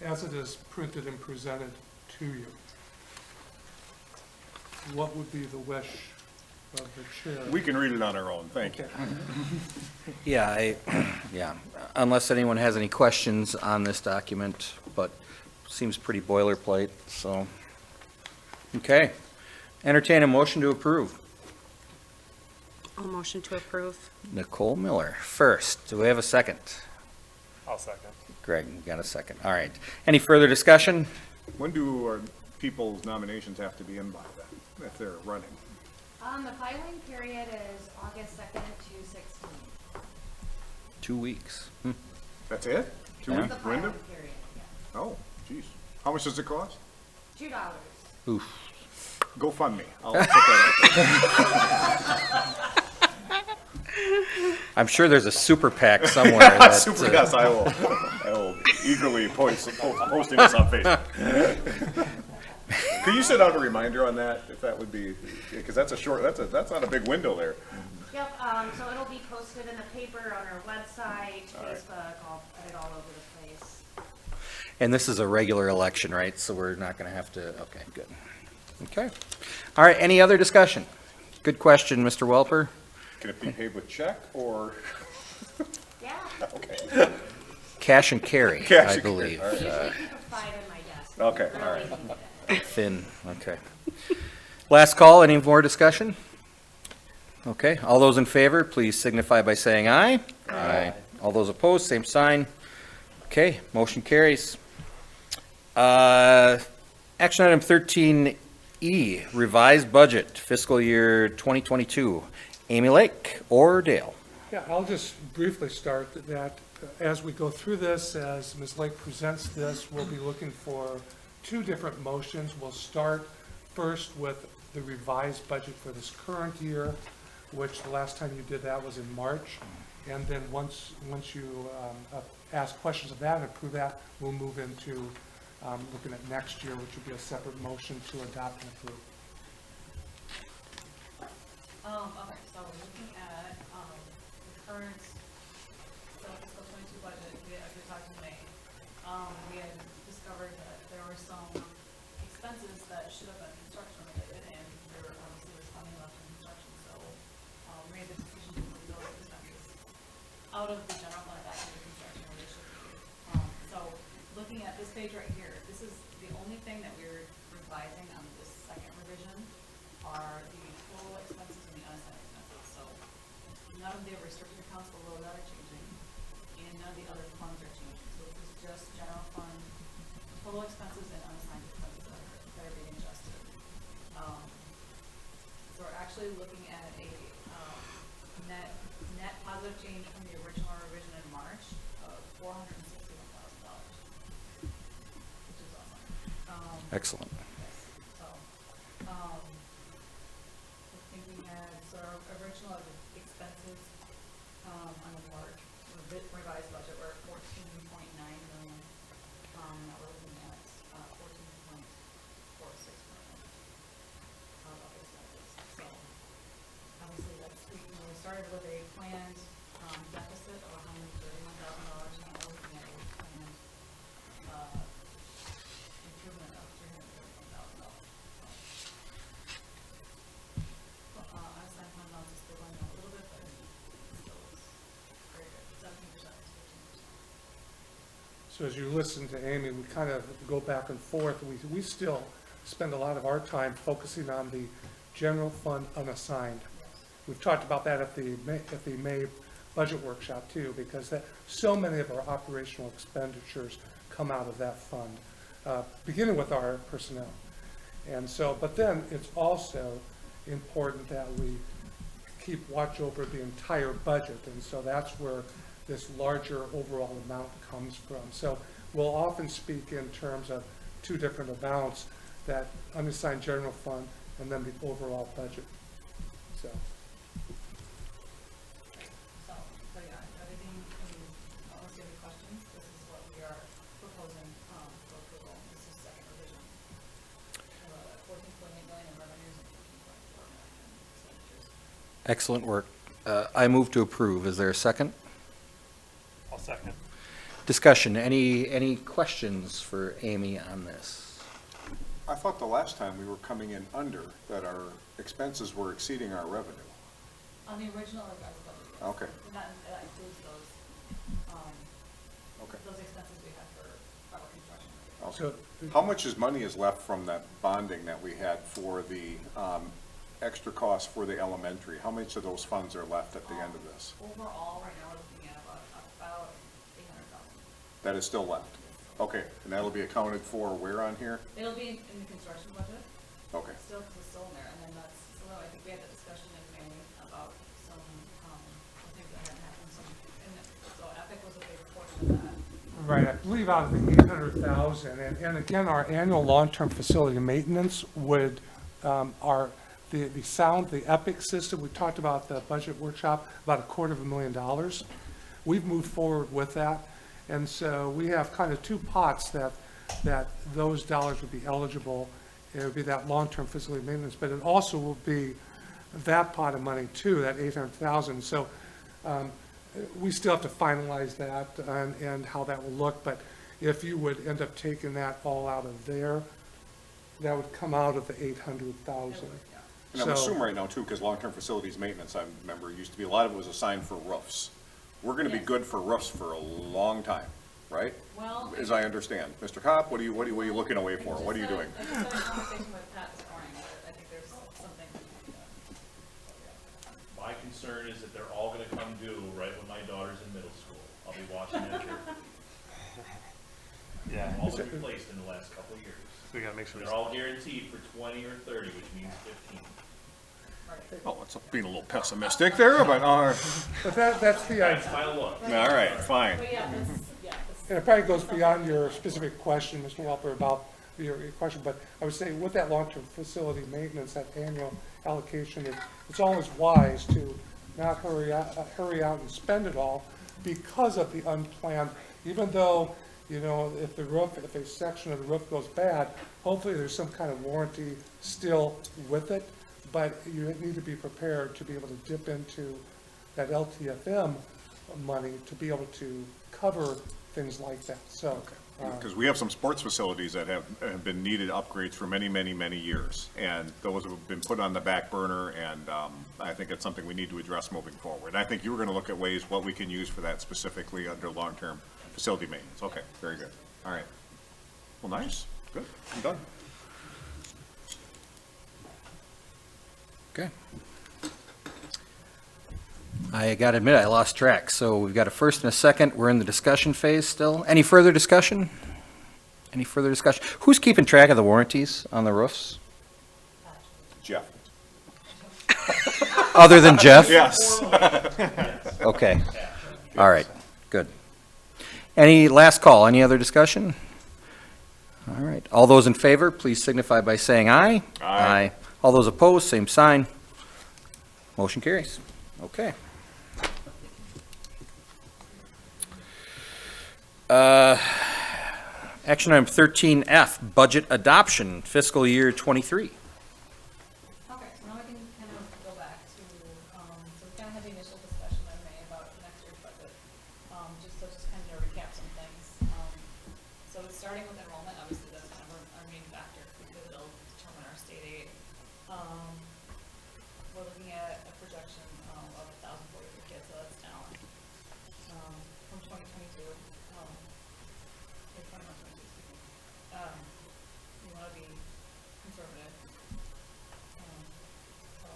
as it is printed and presented to you. What would be the wish of the chair? We can read it on our own, thank you. Yeah, yeah, unless anyone has any questions on this document, but seems pretty boilerplate, so. Okay, entertain a motion to approve. I'll motion to approve. Nicole Miller, first. Do we have a second? I'll second. Greg, you got a second. All right. Any further discussion? When do our people's nominations have to be in by then, if they're running? The filing period is August 2nd to 16th. 2 weeks. That's it? Two Yeah. week The window? filing period, yeah. Oh, geez. How much does it cost? $2. Oof. GoFundMe. I'll put that out there. I'm sure there's a super PAC somewhere that. Super, yes, I will eagerly posting this on Facebook. Could you send out a reminder on that, if that would be, because that's a short, that's not a big window there. Yep, so it'll be posted in the paper, on our website, Facebook, I'll put it all over the place. And this is a regular election, right? So we're not going to have to, okay, good. Okay. All right, any other discussion? Good question, Mr. Welper. Can it be paid with check or? Yeah, Okay. Cash and carry, Cash I and carry, believe. all right. usually keep a 5 in my desk. Okay, all Really right. need it. Thin, okay. Last call, any more discussion? Okay, all those in favor, please signify by saying aye. Aye. All those opposed, same sign. Okay, motion carries. Action item 13E, revised budget fiscal year 2022. Amy Lake or Dale? Yeah, I'll just briefly start that as we go through this, as Ms. Lake presents this, we'll be looking for 2 different motions. We'll start first with the revised budget for this current year, which the last time you did that was in March. And then once you ask questions of that and approve that, we'll move into looking at next year, which would be a separate motion to adopt and approve. Okay, so we're looking at, the current, fiscal 22 budget, as we talked in May. We had discovered that there were some expenses that should have been construction related, and there obviously was funding left in construction, so, made the decision to move those expenses out of the general fund back into construction where they should be. So, looking at this page right here, this is the only thing that we're revising on this second revision are the total expenses and the unassigned expenses, so none of the restricted accounts below that are changing, and none of the other funds are changing, so this is just general fund total expenses and unassigned expenses that are being adjusted. So we're actually looking at a net positive change from the original revision in March of $461,000, which is awesome. Excellent. So, I think we had, so our original expenses on the March revised budget were at 14.9 million. Now we're looking at 14.46 million of expenses. So obviously that's, we started with a planned deficit of $131,000, and we're looking at a planned improvement of $331,000. Unassigned fund balance is still going down a little bit, but it still looks very good. 17% is 15%. So as you listen to Amy, we kind of go back and forth. We still spend a lot of our time focusing on the general fund unassigned. We've talked about that at the May budget workshop too, because so many of our operational expenditures come out of that fund, beginning with our personnel. And so, but then it's also important that we keep watch over the entire budget, and so that's where this larger overall amount comes from. So we'll often speak in terms of two different amounts, that unassigned general fund and then the overall budget. So. So yeah, everything, unless you have any questions, this is what we are proposing for approval. This is second revision. 14.8 million in revenues and 14.4 million in expenditures. Excellent work. I move to approve. Is there a second? I'll second. Discussion. Any questions for Amy on this? I thought the last time we were coming in under, that our expenses were exceeding our revenue. On the original revised budget, yes. Okay. That includes those, Okay. those expenses we have for our construction. Okay. So How much money is left from that bonding that we had for the extra costs for the elementary? How much of those funds are left at the end of this? Overall, right now, we're looking at about 800,000. That is still left? Okay, and that'll be accounted for where on here? It'll be in the construction budget, Okay. still, because it's still in there, and then that's, so I think we had that discussion in May about some things that hadn't happened, so Epic was a big portion of that. right, I believe out of the 800,000, and again, our annual long-term facility maintenance would, the Epic system, we talked about the budget workshop, about $250,000. We've moved forward with that, and so we have kind of two pots that those dollars would be eligible. It would be that long-term facility maintenance, but it also will be that pot of money too, that 800,000. So we still have to finalize that and how that will look, but if you would end up taking that all out of there, that would come out of the 800,000. And I'm assuming right now too, because long-term facilities maintenance, I remember, used to be, a lot of it was assigned for roofs. We're gonna be Yes. good for roofs for a long time, right? Well, As I understand. Mr. Kopp, what are you looking away for? What are you doing? I just had a conversation with Pat this morning, but I think there's something. My concern is that they're all gonna come due right when my daughter's in middle school. I'll be watching that carefully. Yeah. All been replaced in the last couple of years. We gotta make sure. They're all guaranteed for 20 or 30, which means 15. Oh, it's being a little pessimistic there, but, But that's the idea. That's my look. all right, fine. But yeah, this, And it probably goes beyond your specific question, Mr. Welper, about your question, but I would say with that long-term facility maintenance, that annual allocation, it's always wise to not hurry out and spend it all because of the unplanned, even though, you know, if a section of the roof goes bad, hopefully there's some kind of warranty still with it, but you need to be prepared to be able to dip into that LTFM money to be able to cover things like that. So Because we have some sports facilities that have been needed upgrades for many, many, many years. And those have been put on the back burner, and I think it's something we need to address moving forward. I think you were going to look at ways, what we can use for that specifically under long-term facility maintenance. Okay, very good. All right. Well, nice. Good. I'm done. Okay. I got to admit, I lost track. So we've got a first and a second. We're in the discussion phase still. Any further discussion? Any further discussion? Who's keeping track of the warranties on the roofs? Jeff. Other than Jeff? Yes. Okay. All right. Good. Any last call? Any other discussion? All right. All those in favor, please signify by saying aye. Aye. All those opposed, same sign. Motion carries. Okay. Action item 13F, budget adoption, fiscal year '23. Okay, so now we can kind of go back to, so we kind of had the initial discussion in May about next year's budget. Just kind of recap some things. So it's starting with enrollment, obviously that's kind of our main factor because it'll determine our state aid. We're looking at a projection of 1,043 kids, so that's down from 2022. We want to be conservative. So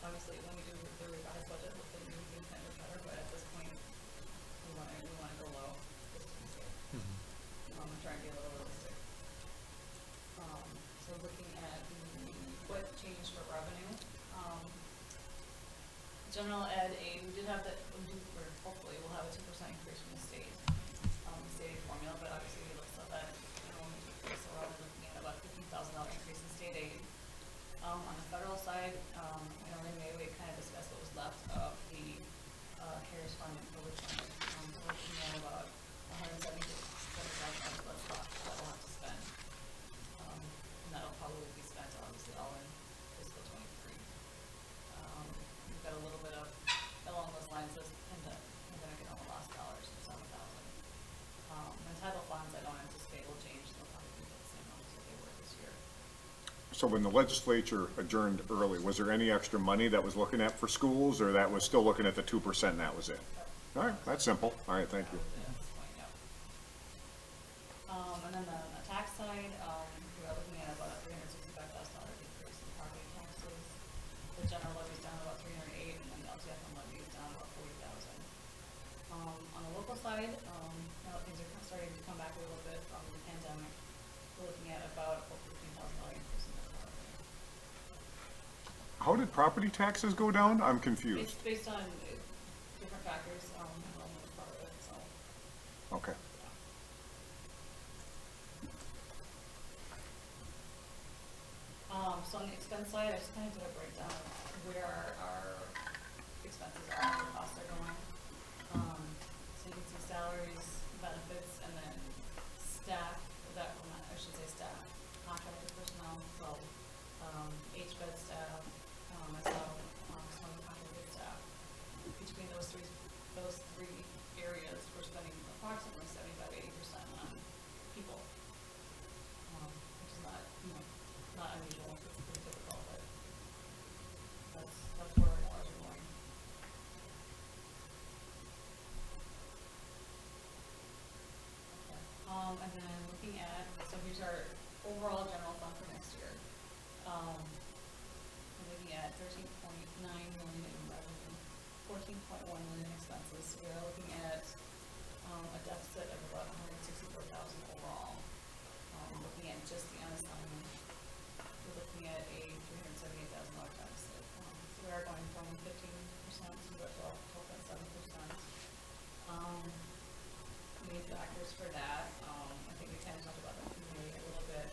obviously when we do the revised budget, hopefully we can kind of better, but at this point, we want to go low just to be safe. And try and be a little realistic. So looking at what changed for revenue, general ed aid, we did have that, hopefully we'll have a 2% increase from the state aid formula, but obviously we looked at that, so we're only looking at about $15,000 increase in state aid. On the federal side, in May we kind of discussed what was left of the CARES fund and COVID fund. So we're looking at about $177,000 left that we'll have to spend. And that'll probably be spent obviously all in fiscal '23. We've got a little bit of, along those lines, this pandemic and all the lost dollars, so $7,000. And title funds I don't anticipate will change, they'll probably be the same amount as they were this year. So when the legislature adjourned early, was there any extra money that was looking at for schools, or that was still looking at the 2% and that was it? All right, that's simple. All right, thank you. At this point, yeah. And then the tax side, we are looking at about a $365,000 decrease in property taxes. The general levy is down about 308, and then the LTFM levy is down about 40,000. On the local side, now that things are starting to come back a little bit from the pandemic, we're looking at about a $15,000 increase in the property. How did property taxes go down? I'm confused. Based on different factors, enrollment is part of it, so. Okay. So on the expense side, I just kind of did a breakdown of where our expenses are, where the costs are going. So you can see salaries, benefits, and then staff, I should say staff, contracted personnel, so, HBED staff, myself, some of the contracted staff. Between those three areas, we're spending approximately 75–80% on people. Which is not unusual, it's pretty typical, but that's where our dollars are going. Okay. And then looking at, so here's our overall general fund for next year. We're looking at $13.9 million in revenue, $14.1 million in expenses. So we are looking at a deficit of about $164,000 overall. Looking at just the unassigned, we're looking at a $378,000 deficit. So we are going from 15% to about 12.7%. Main factors for that, I think we kind of talked about that a little bit.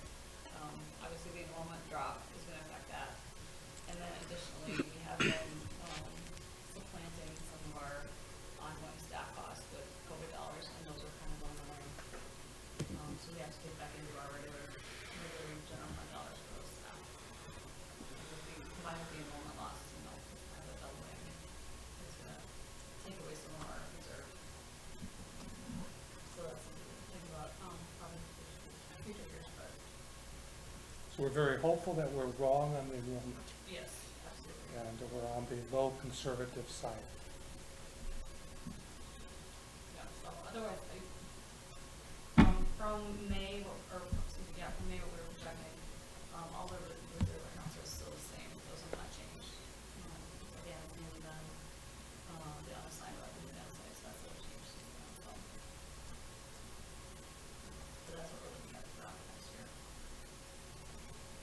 Obviously the enrollment drop is going to affect that. And then additionally, we have been supplanting some of our ongoing staff costs with COVID dollars, and those are kind of going away. So we have to get back into our regular general fund dollars for those staff. Combined with the enrollment loss, kind of a double whammy. It's going to take away some of our reserve. So that's something to think about. Probably we're very hopeful that we're wrong on the enrollment, Yes, absolutely. and we're on the low conservative side. Yeah, so otherwise, from May, or, excuse me, yeah, from May, what we were projecting, all the reserve accounts are still the same, those have not changed. Again, it's mainly been, the unassigned revenue, the unassigned expense that have changed, so. So that's what we're looking at for next year.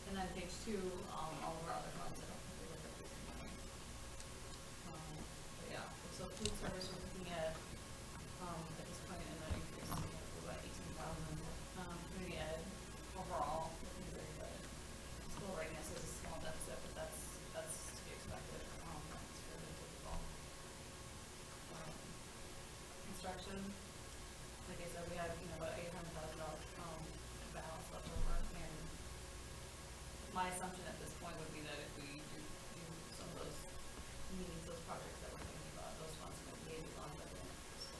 And then page 2, all of our other funds, I don't think we look at these anymore. But yeah, so food service, we're looking at this point in the increase, about 18,000. Community ed, overall, looking very good. School readiness is a small deficit, but that's to be expected. It's fairly typical. Construction, like I said, we have, about $800,000 balance left over, and my assumption at this point would be that if we do some of those needs, those projects that we're thinking about, those funds may be gone by the end of fiscal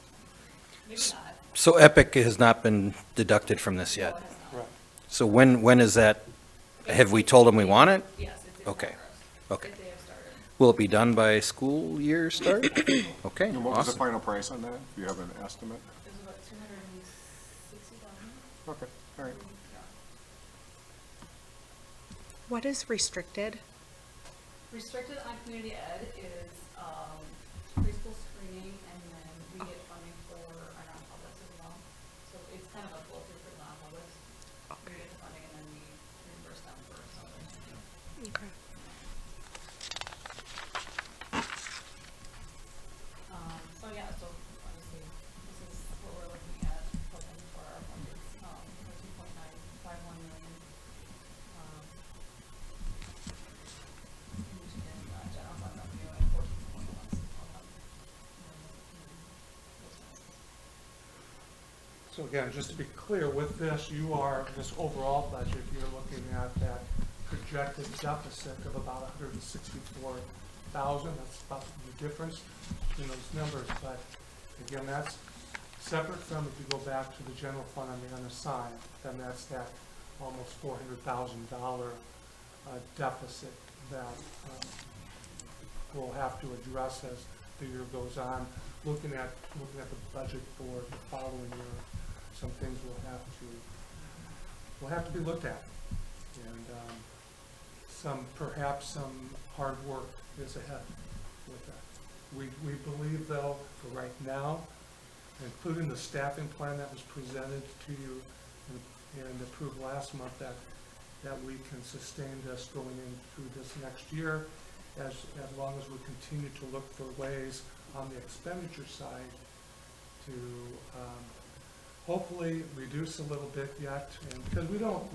23. Maybe not. So Epic has not been deducted from this yet? No, it has not. Right. So when is that, have we told them we want it? Yes, it's in Okay. progress. Okay. If they have started. Will it be done by school year start? Okay, And what was the awesome. final price on that? Do you have an estimate? It was about 260,000. Okay, all right. Yeah. What is restricted? Restricted on community ed is preschool screening, and then we get funding for our non-publics as well. So it's kind of a flow through for the non-publics. We get the funding and then we reimburse them for something. Okay. So yeah, so obviously this is what we're looking at hoping for our budgets, for 2.951 million. General fund revenue and 14.1. So again, just to be clear, with this, this overall budget, you're looking at that projected deficit of about 164,000. That's about the difference in those numbers. But again, that's separate from, if you go back to the general fund on the unassigned, then that's that almost $400,000 deficit that we'll have to address as the year goes on. Looking at the budget for the following year, some things will have to be looked at, and perhaps some hard work is ahead with that. We believe, though, for right now, including the staffing plan that was presented to you and approved last month, that we can sustain this going in through this next year, as long as we continue to look for ways on the expenditure side to hopefully reduce a little bit yet, and because we don't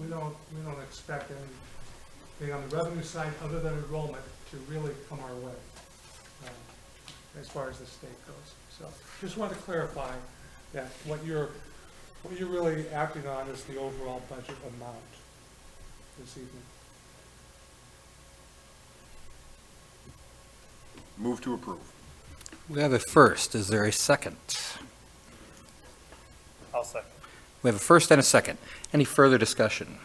expect anything on the revenue side other than enrollment to really come our way as far as the state goes. So just want to clarify that what you're really acting on is the overall budget amount this evening. Move to approve. We have a first. Is there a second? I'll second. We have a first and a second. Any further discussion?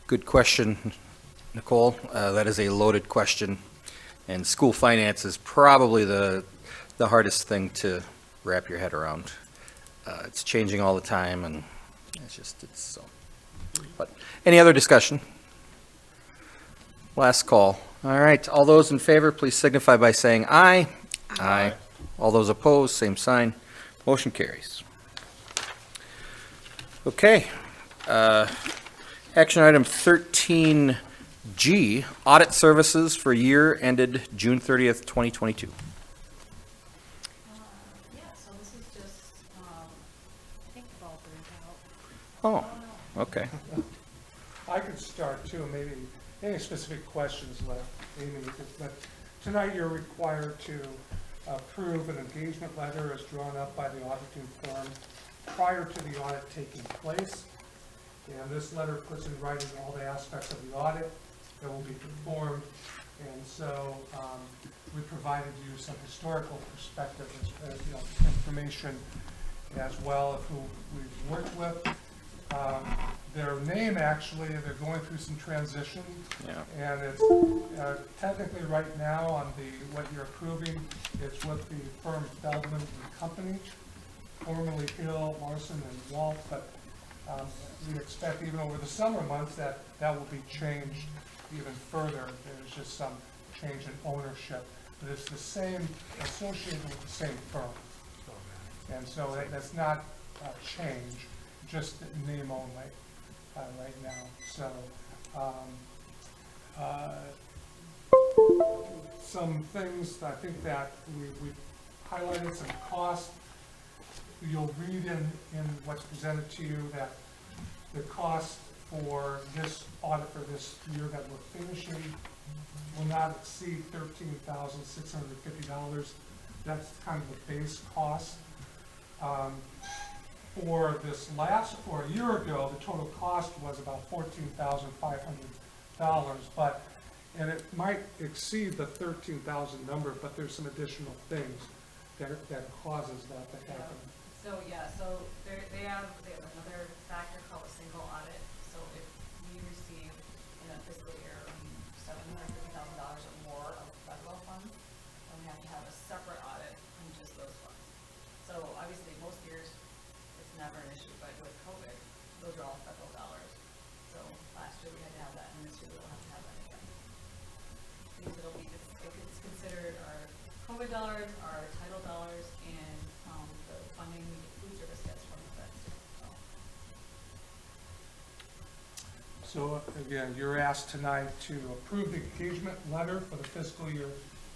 Good question, Nicole. That is a loaded question, and school finance is probably the hardest thing to wrap your head around. It's changing all the time, and it's so. But any other discussion? Last call. All right, all those in favor, please signify by saying aye. Aye. All those opposed, same sign. Motion carries. Okay. Action item 13G, audit services for year ended June 30th, 2022. Yeah, so this is just, I think the ball Oh, burned out. okay. I could start too, maybe any specific questions left, Amy, but tonight you're required to approve an engagement letter as drawn up by the auditing firm prior to the audit taking place. And this letter puts in writing all the aspects of the audit that will be performed. And so we provided you some historical perspective, information as well of who we've worked with Their name, actually, they're going through some transition. Yeah. And it's technically right now on what you're approving, it's with the firm Feldman and Company, formerly Hill, Larson, and Walt, but we expect even over the summer months that will be changed even further. There's just some change in ownership, but it's the same, associated with the same firm. And so that's not a change, just name only right now. So some things I think that we highlighted, some costs. You'll read in what's presented to you that the cost for this audit for this year that we're finishing will not exceed $13,650. That's kind of the base cost. For a year ago, the total cost was about $14,500, and it might exceed the 13,000 number, but there's some additional things that causes that to happen. So they have another factor called a single audit. So if we receive in a fiscal year $750,000 or more of federal funds, then we have to have a separate audit from just those funds. So obviously most years it's never an issue, but with COVID, those are all federal dollars. So last year we had to have that, and this year we'll have to have that again. These it's considered our COVID dollars, our title dollars, and the funding food service gets from the feds. So again, you're asked tonight to approve the engagement letter for the fiscal year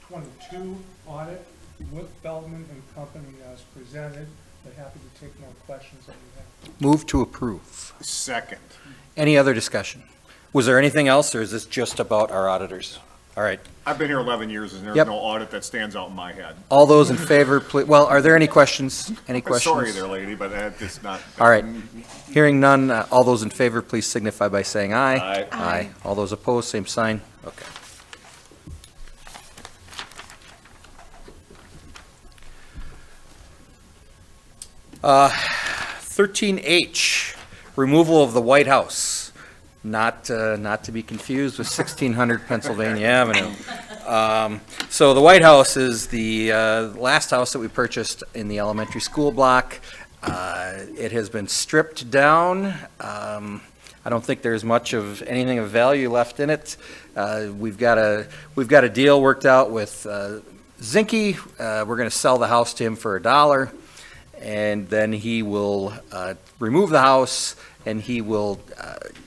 22 audit with Feldman and Company as presented. But happy to take more questions that you have. Move to approve. Second. Any other discussion? Was there anything else, or is this just about our auditors? All right. I've been here 11 years, and there's Yep. no audit that stands out in my head. All those in favor, please, well, are there any questions? Any questions? Sorry there, lady, but that's not. All right. Hearing none, all those in favor, please signify by saying aye. Aye. Aye. All those opposed, same sign. Okay. Uh, 13H, removal of the White House. Not to be confused with 1600 Pennsylvania Avenue. So the White House is the last house that we purchased in the elementary school block. It has been stripped down. I don't think there's much of anything of value left in it. We've got a deal worked out with Zinke. We're going to sell the house to him for $1, and then he will remove the house, and he will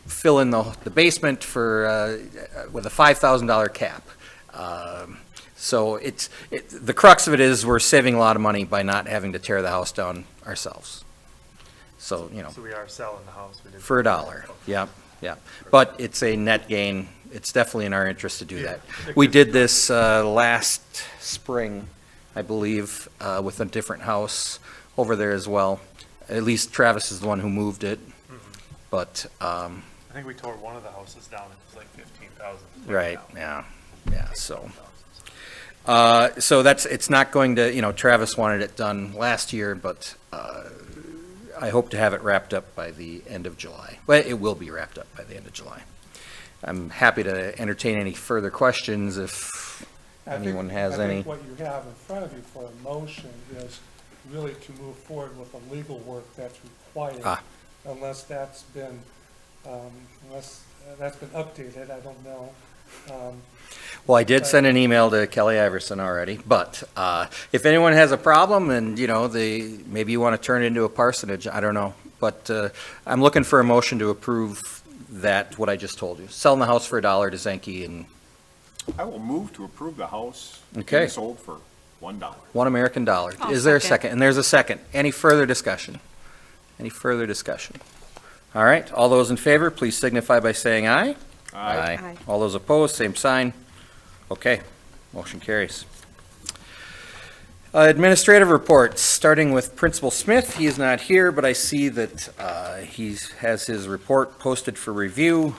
fill in the basement for with a $5,000 cap. So the crux of it is we're saving a lot of money by not having to tear the house down ourselves. So, So we are selling the house. We did for $1. Yep. But it's a net gain. It's definitely in our interest to do that. We did this last spring, I believe, with a different house over there as well. At least Travis is the one who moved it. But I think we tore one of the houses down. It was like 15,000. right, yeah. So it's not going to. Travis wanted it done last year, but I hope to have it wrapped up by the end of July. Well, it will be wrapped up by the end of July. I'm happy to entertain any further questions if anyone has I any. think what you have in front of you for a motion is really to move forward with the legal work that's required. Unless that's been updated, I don't know. Well, I did send an email to Kelly Iverson already, but if anyone has a problem and, maybe you want to turn it into a parsonage, I don't know. But I'm looking for a motion to approve what I just told you. Selling the house for $1 to Zenke, and I will move to approve the house Okay. being sold for $1. $1 American dollar. I'll Is there a second. second? And there's a second. Any further discussion? All right, all those in favor, please signify by saying aye. Aye. All those opposed, same sign. Okay, motion carries. Administrative reports, starting with Principal Smith. He is not here, but I see that he has his report posted for review.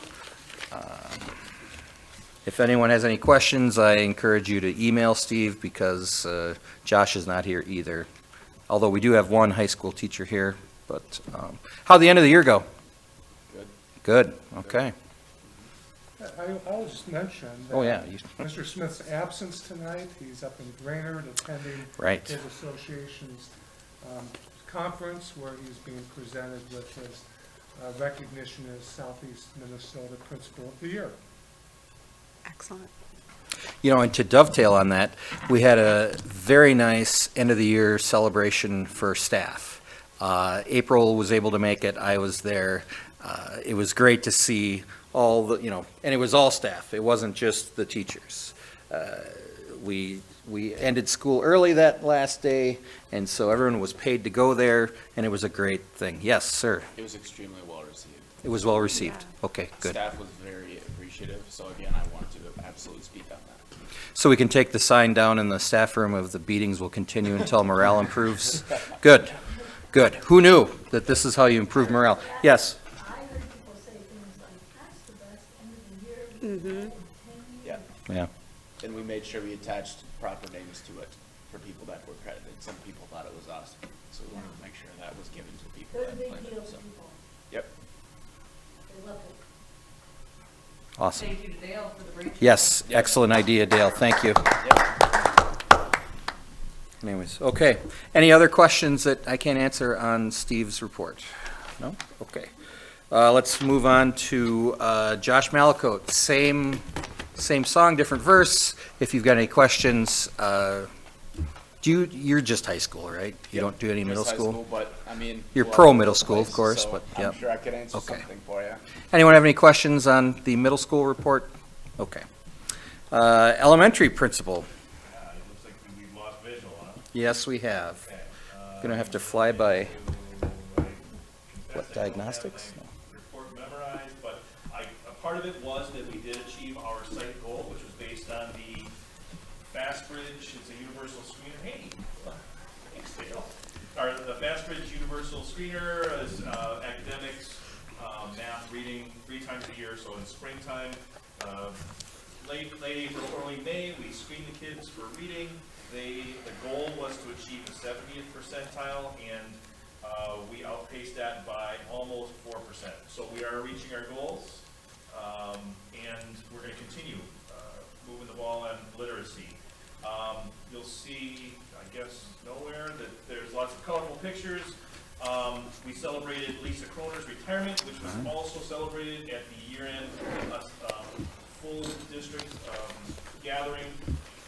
If anyone has any questions, I encourage you to email Steve because Josh is not here either. Although we do have one high school teacher here, but how'd the end of the year go? Good, okay. I'll just mention that Oh, yeah, you- Mr. Smith's absence tonight, he's up in Brainerd attending Right. his association's conference where he's being presented with his recognition as Southeast Minnesota Principal of the Year. Excellent. You know, and to dovetail on that, we had a very nice end-of-the-year celebration for staff. April was able to make it, I was there. It was great to see all the, and it was all staff, it wasn't just the teachers. We ended school early that last day, and so everyone was paid to go there, and it was a great thing. Yes, sir, It was extremely well received. it was well received. Okay, good. Staff was very appreciative, so again, I wanted to absolutely speak on that. So we can take the sign down in the staff room of the beatings will continue until morale improves? Good, good. Who knew that this is how you improve morale? Yes? I heard people say things like, that's the best end of the year. Yeah. Yeah. And we made sure we attached proper names to it for people that were credited. Some people thought it was us, so we wanted to make sure that was given to people That's a that big claimed deal it. to So, people. yep. They love it. Awesome. Thank you to Dale for the great. Yes, excellent idea, Dale, thank you. Anyways, okay. Any other questions that I can't answer on Steve's report? No? Okay. Let's move on to Josh Malakote. Same song, different verse. If you've got any questions, you're just high school, right? You don't do any middle Just high school? But, I mean. You're well, pro middle school, of places, course, so but, I'm yep. sure I could answer Okay. something for you. Anyone have any questions on the middle school report? Okay. Elementary principal. Looks like we've lost visual, huh? Yes, we have. Gonna have to fly by, what, diagnostics? No. Report memorized, but a part of it was that we did achieve our site goal, which was based on the Fastbridge, it's a universal screener. Hey, thanks, Dale. The Fastbridge universal screener is academics, math, reading, 3 times a year. So in springtime, late April, early May, we screen the kids for reading. The goal was to achieve the 70th percentile, and we outpaced that by almost 4%. So we are reaching our goals, and we're going to continue moving the ball on literacy. You'll see, I guess, nowhere that there's lots of colorful pictures. We celebrated Lisa Kroner's retirement, which was also celebrated at the year-end full district gathering.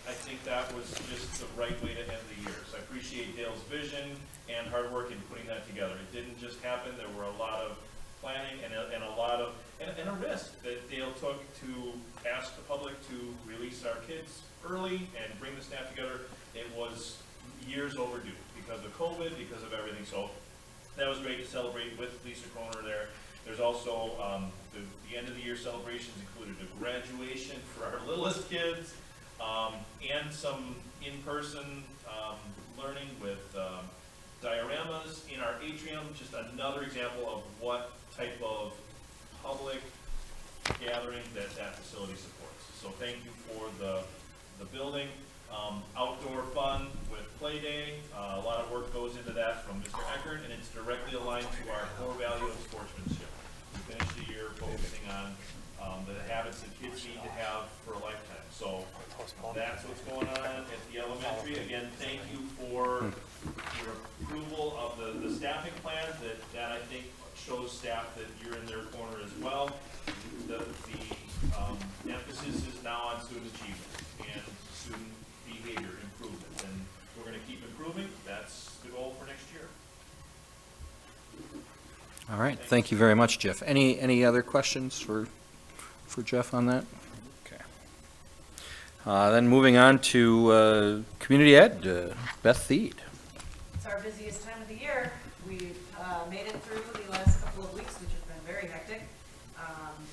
I think that was just the right way to end the year. So I appreciate Dale's vision and hard work in putting that together. It didn't just happen. There were a lot of planning and a lot of, and a risk that Dale took to ask the public to release our kids early and bring the staff together. It was years overdue because of COVID, because of everything. So that was great to celebrate with Lisa Kroner there. There's also the end of the year celebrations included a graduation for our littlest kids, and some in-person learning with dioramas in our atrium. Just another example of what type of public gathering that facility supports. So thank you for the building. Outdoor fun with Play Day. A lot of work goes into that from Mr. Eckert, and it's directly aligned to our core value of sportsmanship. We finished the year focusing on the habits that kids need to have for a lifetime. So that's what's going on at the elementary. Again, thank you for your approval of the staffing plan. That I think shows staff that you're in their corner as well. The emphasis is now on student achievement and student behavior improvement, and we're going to keep improving. That's the goal for next year. All right, thank you very much, Jeff. Any other questions for Jeff on that? Okay. Then moving on to Community Ed, Beth Thied. It's our busiest time of the year. We've made it through the last couple of weeks, which has been very hectic.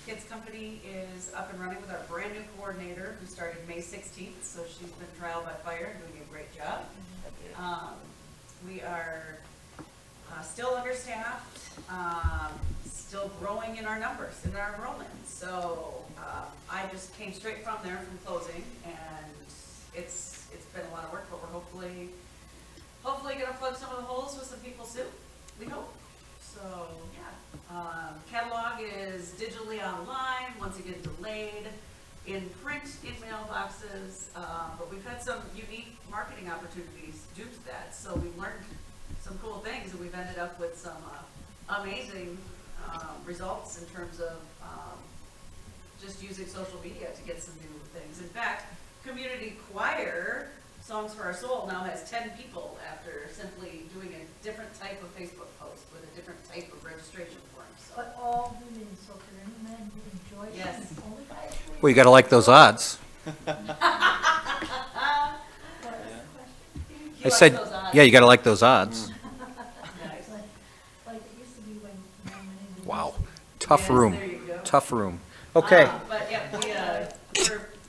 Kids Company is up and running with our brand new coordinator who started May 16th, so she's been trial by fire, doing a great job. We are still understaffed, still growing in our numbers, in our enrollment. So I just came straight from there from closing, and it's been a lot of work, but we're hopefully gonna plug some of the holes with some people soon. We hope. So, yeah, catalog is digitally online, once again delayed, in print, in mailboxes, but we've had some unique marketing opportunities due to that. So we've learned some cool things, and we've ended up with some amazing results in terms of just using social media to get some new things. In fact, Community Choir, Songs for Our Soul, now has 10 people after simply doing a different type of Facebook post with a different type of registration form. So. But all women, so for any men who enjoy it, Yes. only guys. Well, you got to like those odds. I said, yeah, you got to like those odds. Like it used to be when men went into. Wow. Tough Yes, room. there you go. Tough room. Okay. But yeah,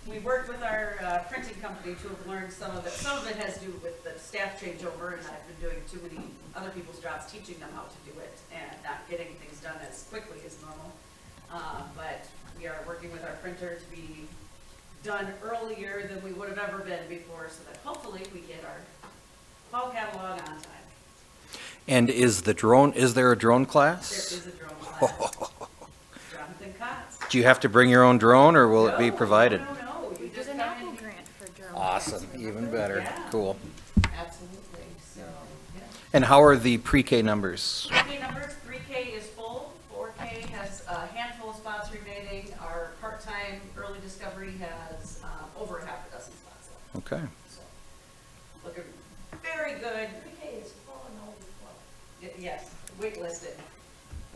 we worked with our printing company to have learned some of it. Some of it has to do with the staff changeover, and I've been doing too many other people's jobs, teaching them how to do it, and not getting things done as quickly as normal. But we are working with our printer to be done earlier than we would have ever been before, so that hopefully we get our fall catalog on time. And is there a drone class? There is a drone class. Jonathan Kotz. Do you have to bring your own drone, or will it be provided? No, you There's just an come Apple in. grant for drone. Awesome, even better. Yeah. Cool. Absolutely, so, yeah. And how are the pre-K numbers? 3K numbers, 3K is full, 4K has a handful of spots remaining. Our part-time early discovery has over half a dozen spots left. Okay. So, looking very good. 3K is full and overflow. Yes, waitlisted.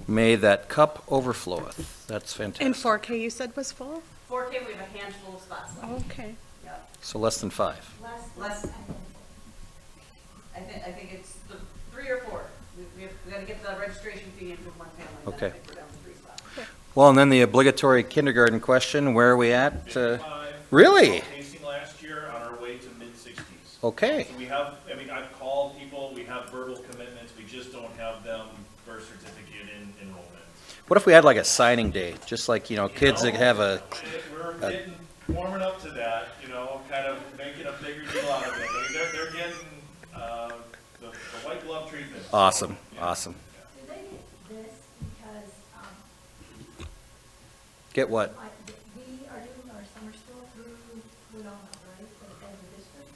May that cup overfloweth. That's fantastic. And 4K you said was full? 4K, we have a handful of spots left. Okay. Yep. So less than 5. Less. I think it's the 3 or 4. We got to get the registration fee in from one family. Then Okay. I think we're down to 3 spots. Well, and then the obligatory kindergarten question, where are we at? 55. Really? Outpacing last year, on our way to mid-60s. Okay. So we have, I mean, I've called people, we have verbal commitments, we just don't have them birth certificate in enrollment. What if we had like a signing day, just like, kids that have a, We're getting, warming up to that, kind of making a bigger deal out of it. I mean, they're getting, the white glove treatment. awesome, Yeah. awesome. Do they get this because, Get what? we are doing our summer school through Winona, right, as a district?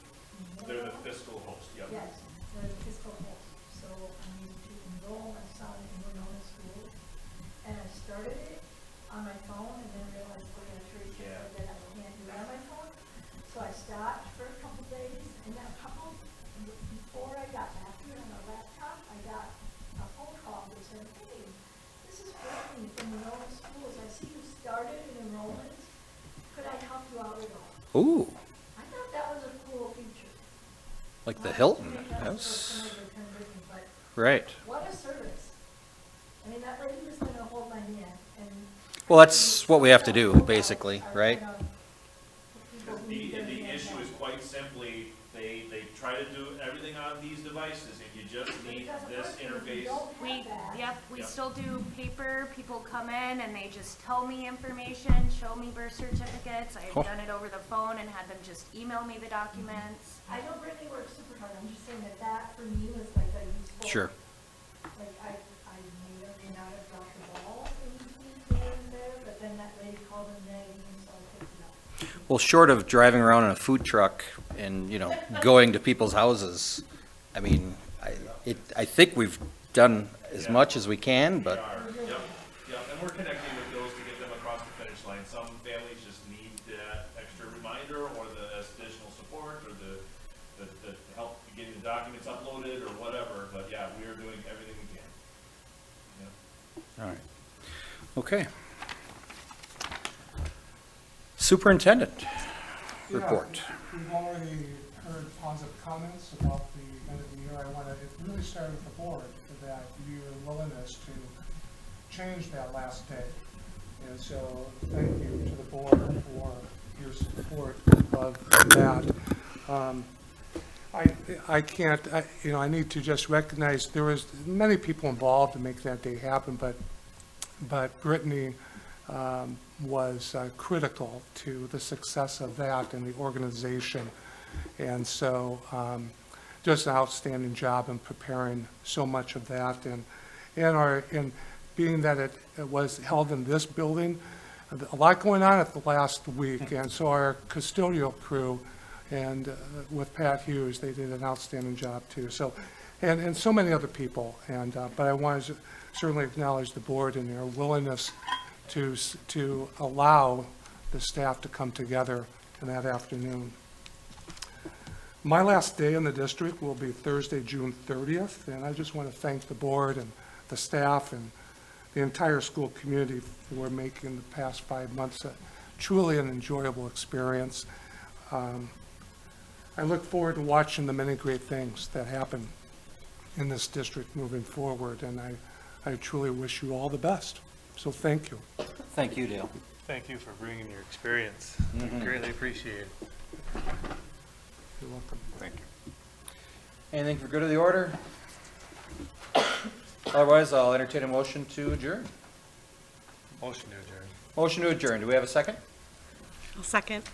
They're the fiscal host, yep. Yes, they're the fiscal host, so I need to enroll my son in Winona School. And I started it on my phone and then realized we're gonna treat it that I can't do it on my phone. So I stopped for a couple days, and then before I got back to it on my laptop, I got a phone call that said, hey, this is Brittany from Winona Schools, I see you started an enrollment, could I help you out at all? Ooh, I thought that was a cool feature. like the Not to Hilton. make us look That's some of the conditions, but right. what a service. I mean, that lady was gonna hold my hand and. Well, that's what we have to do, basically, right? The issue is quite simply, they try to do everything on these devices, if you just need this interface. We Yep. still do paper. People come in and they just tell me information, show me birth certificates. I've Oh. done it over the phone and had them just email me the documents. I know Brittany works super hard, I'm just saying that for me was like a useful. Sure. Like, I may or may not have dropped the ball in between here and there, but then that lady called and nagged me, so I picked it up. Well, short of driving around in a food truck and, going to people's houses, I mean, I think we've done as much as we can, We but, are, yep, and we're connecting with those to get them across the finish line. Some families just need that extra reminder, or the additional support, or the help getting the documents uploaded, or whatever, but yeah, we are doing everything we can. Yep. all right. Okay. Superintendent report. Yeah, we've already heard positive comments about the end of the year. It really started with the board, that your willingness to change that last day. And so thank you to the board for your support of that. I need to just recognize there was many people involved to make that day happen, but Brittany was critical to the success of that and the organization. And so just an outstanding job in preparing so much of that. and being that it was held in this building, a lot going on at the last week, and so our custodial crew and with Pat Hughes, they did an outstanding job too. So, and so many other people, and but I want to certainly acknowledge the board and their willingness to allow the staff to come together in that afternoon. My last day in the district will be Thursday, June 30th, and I just want to thank the board and the staff and the entire school community for making the past 5 months truly an enjoyable experience. I look forward to watching the many great things that happen in this district moving forward, and I truly wish you all the best. So thank you. Thank you, Dale. Thank you for bringing your experience. Mhm. Greatly appreciate it. You're welcome. Thank you. Anything for good of the order? Otherwise, I'll entertain a motion to adjourn. Motion to adjourn. Motion to adjourn. Do we have a second? I'll second.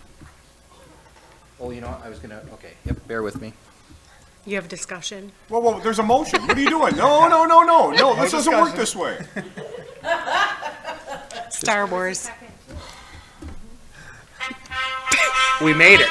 Oh, you know what? I was gonna, okay, yep, bear with me. You have discussion? Whoa, there's a motion. What are you doing? No, this doesn't work this way. Star Wars. We made it.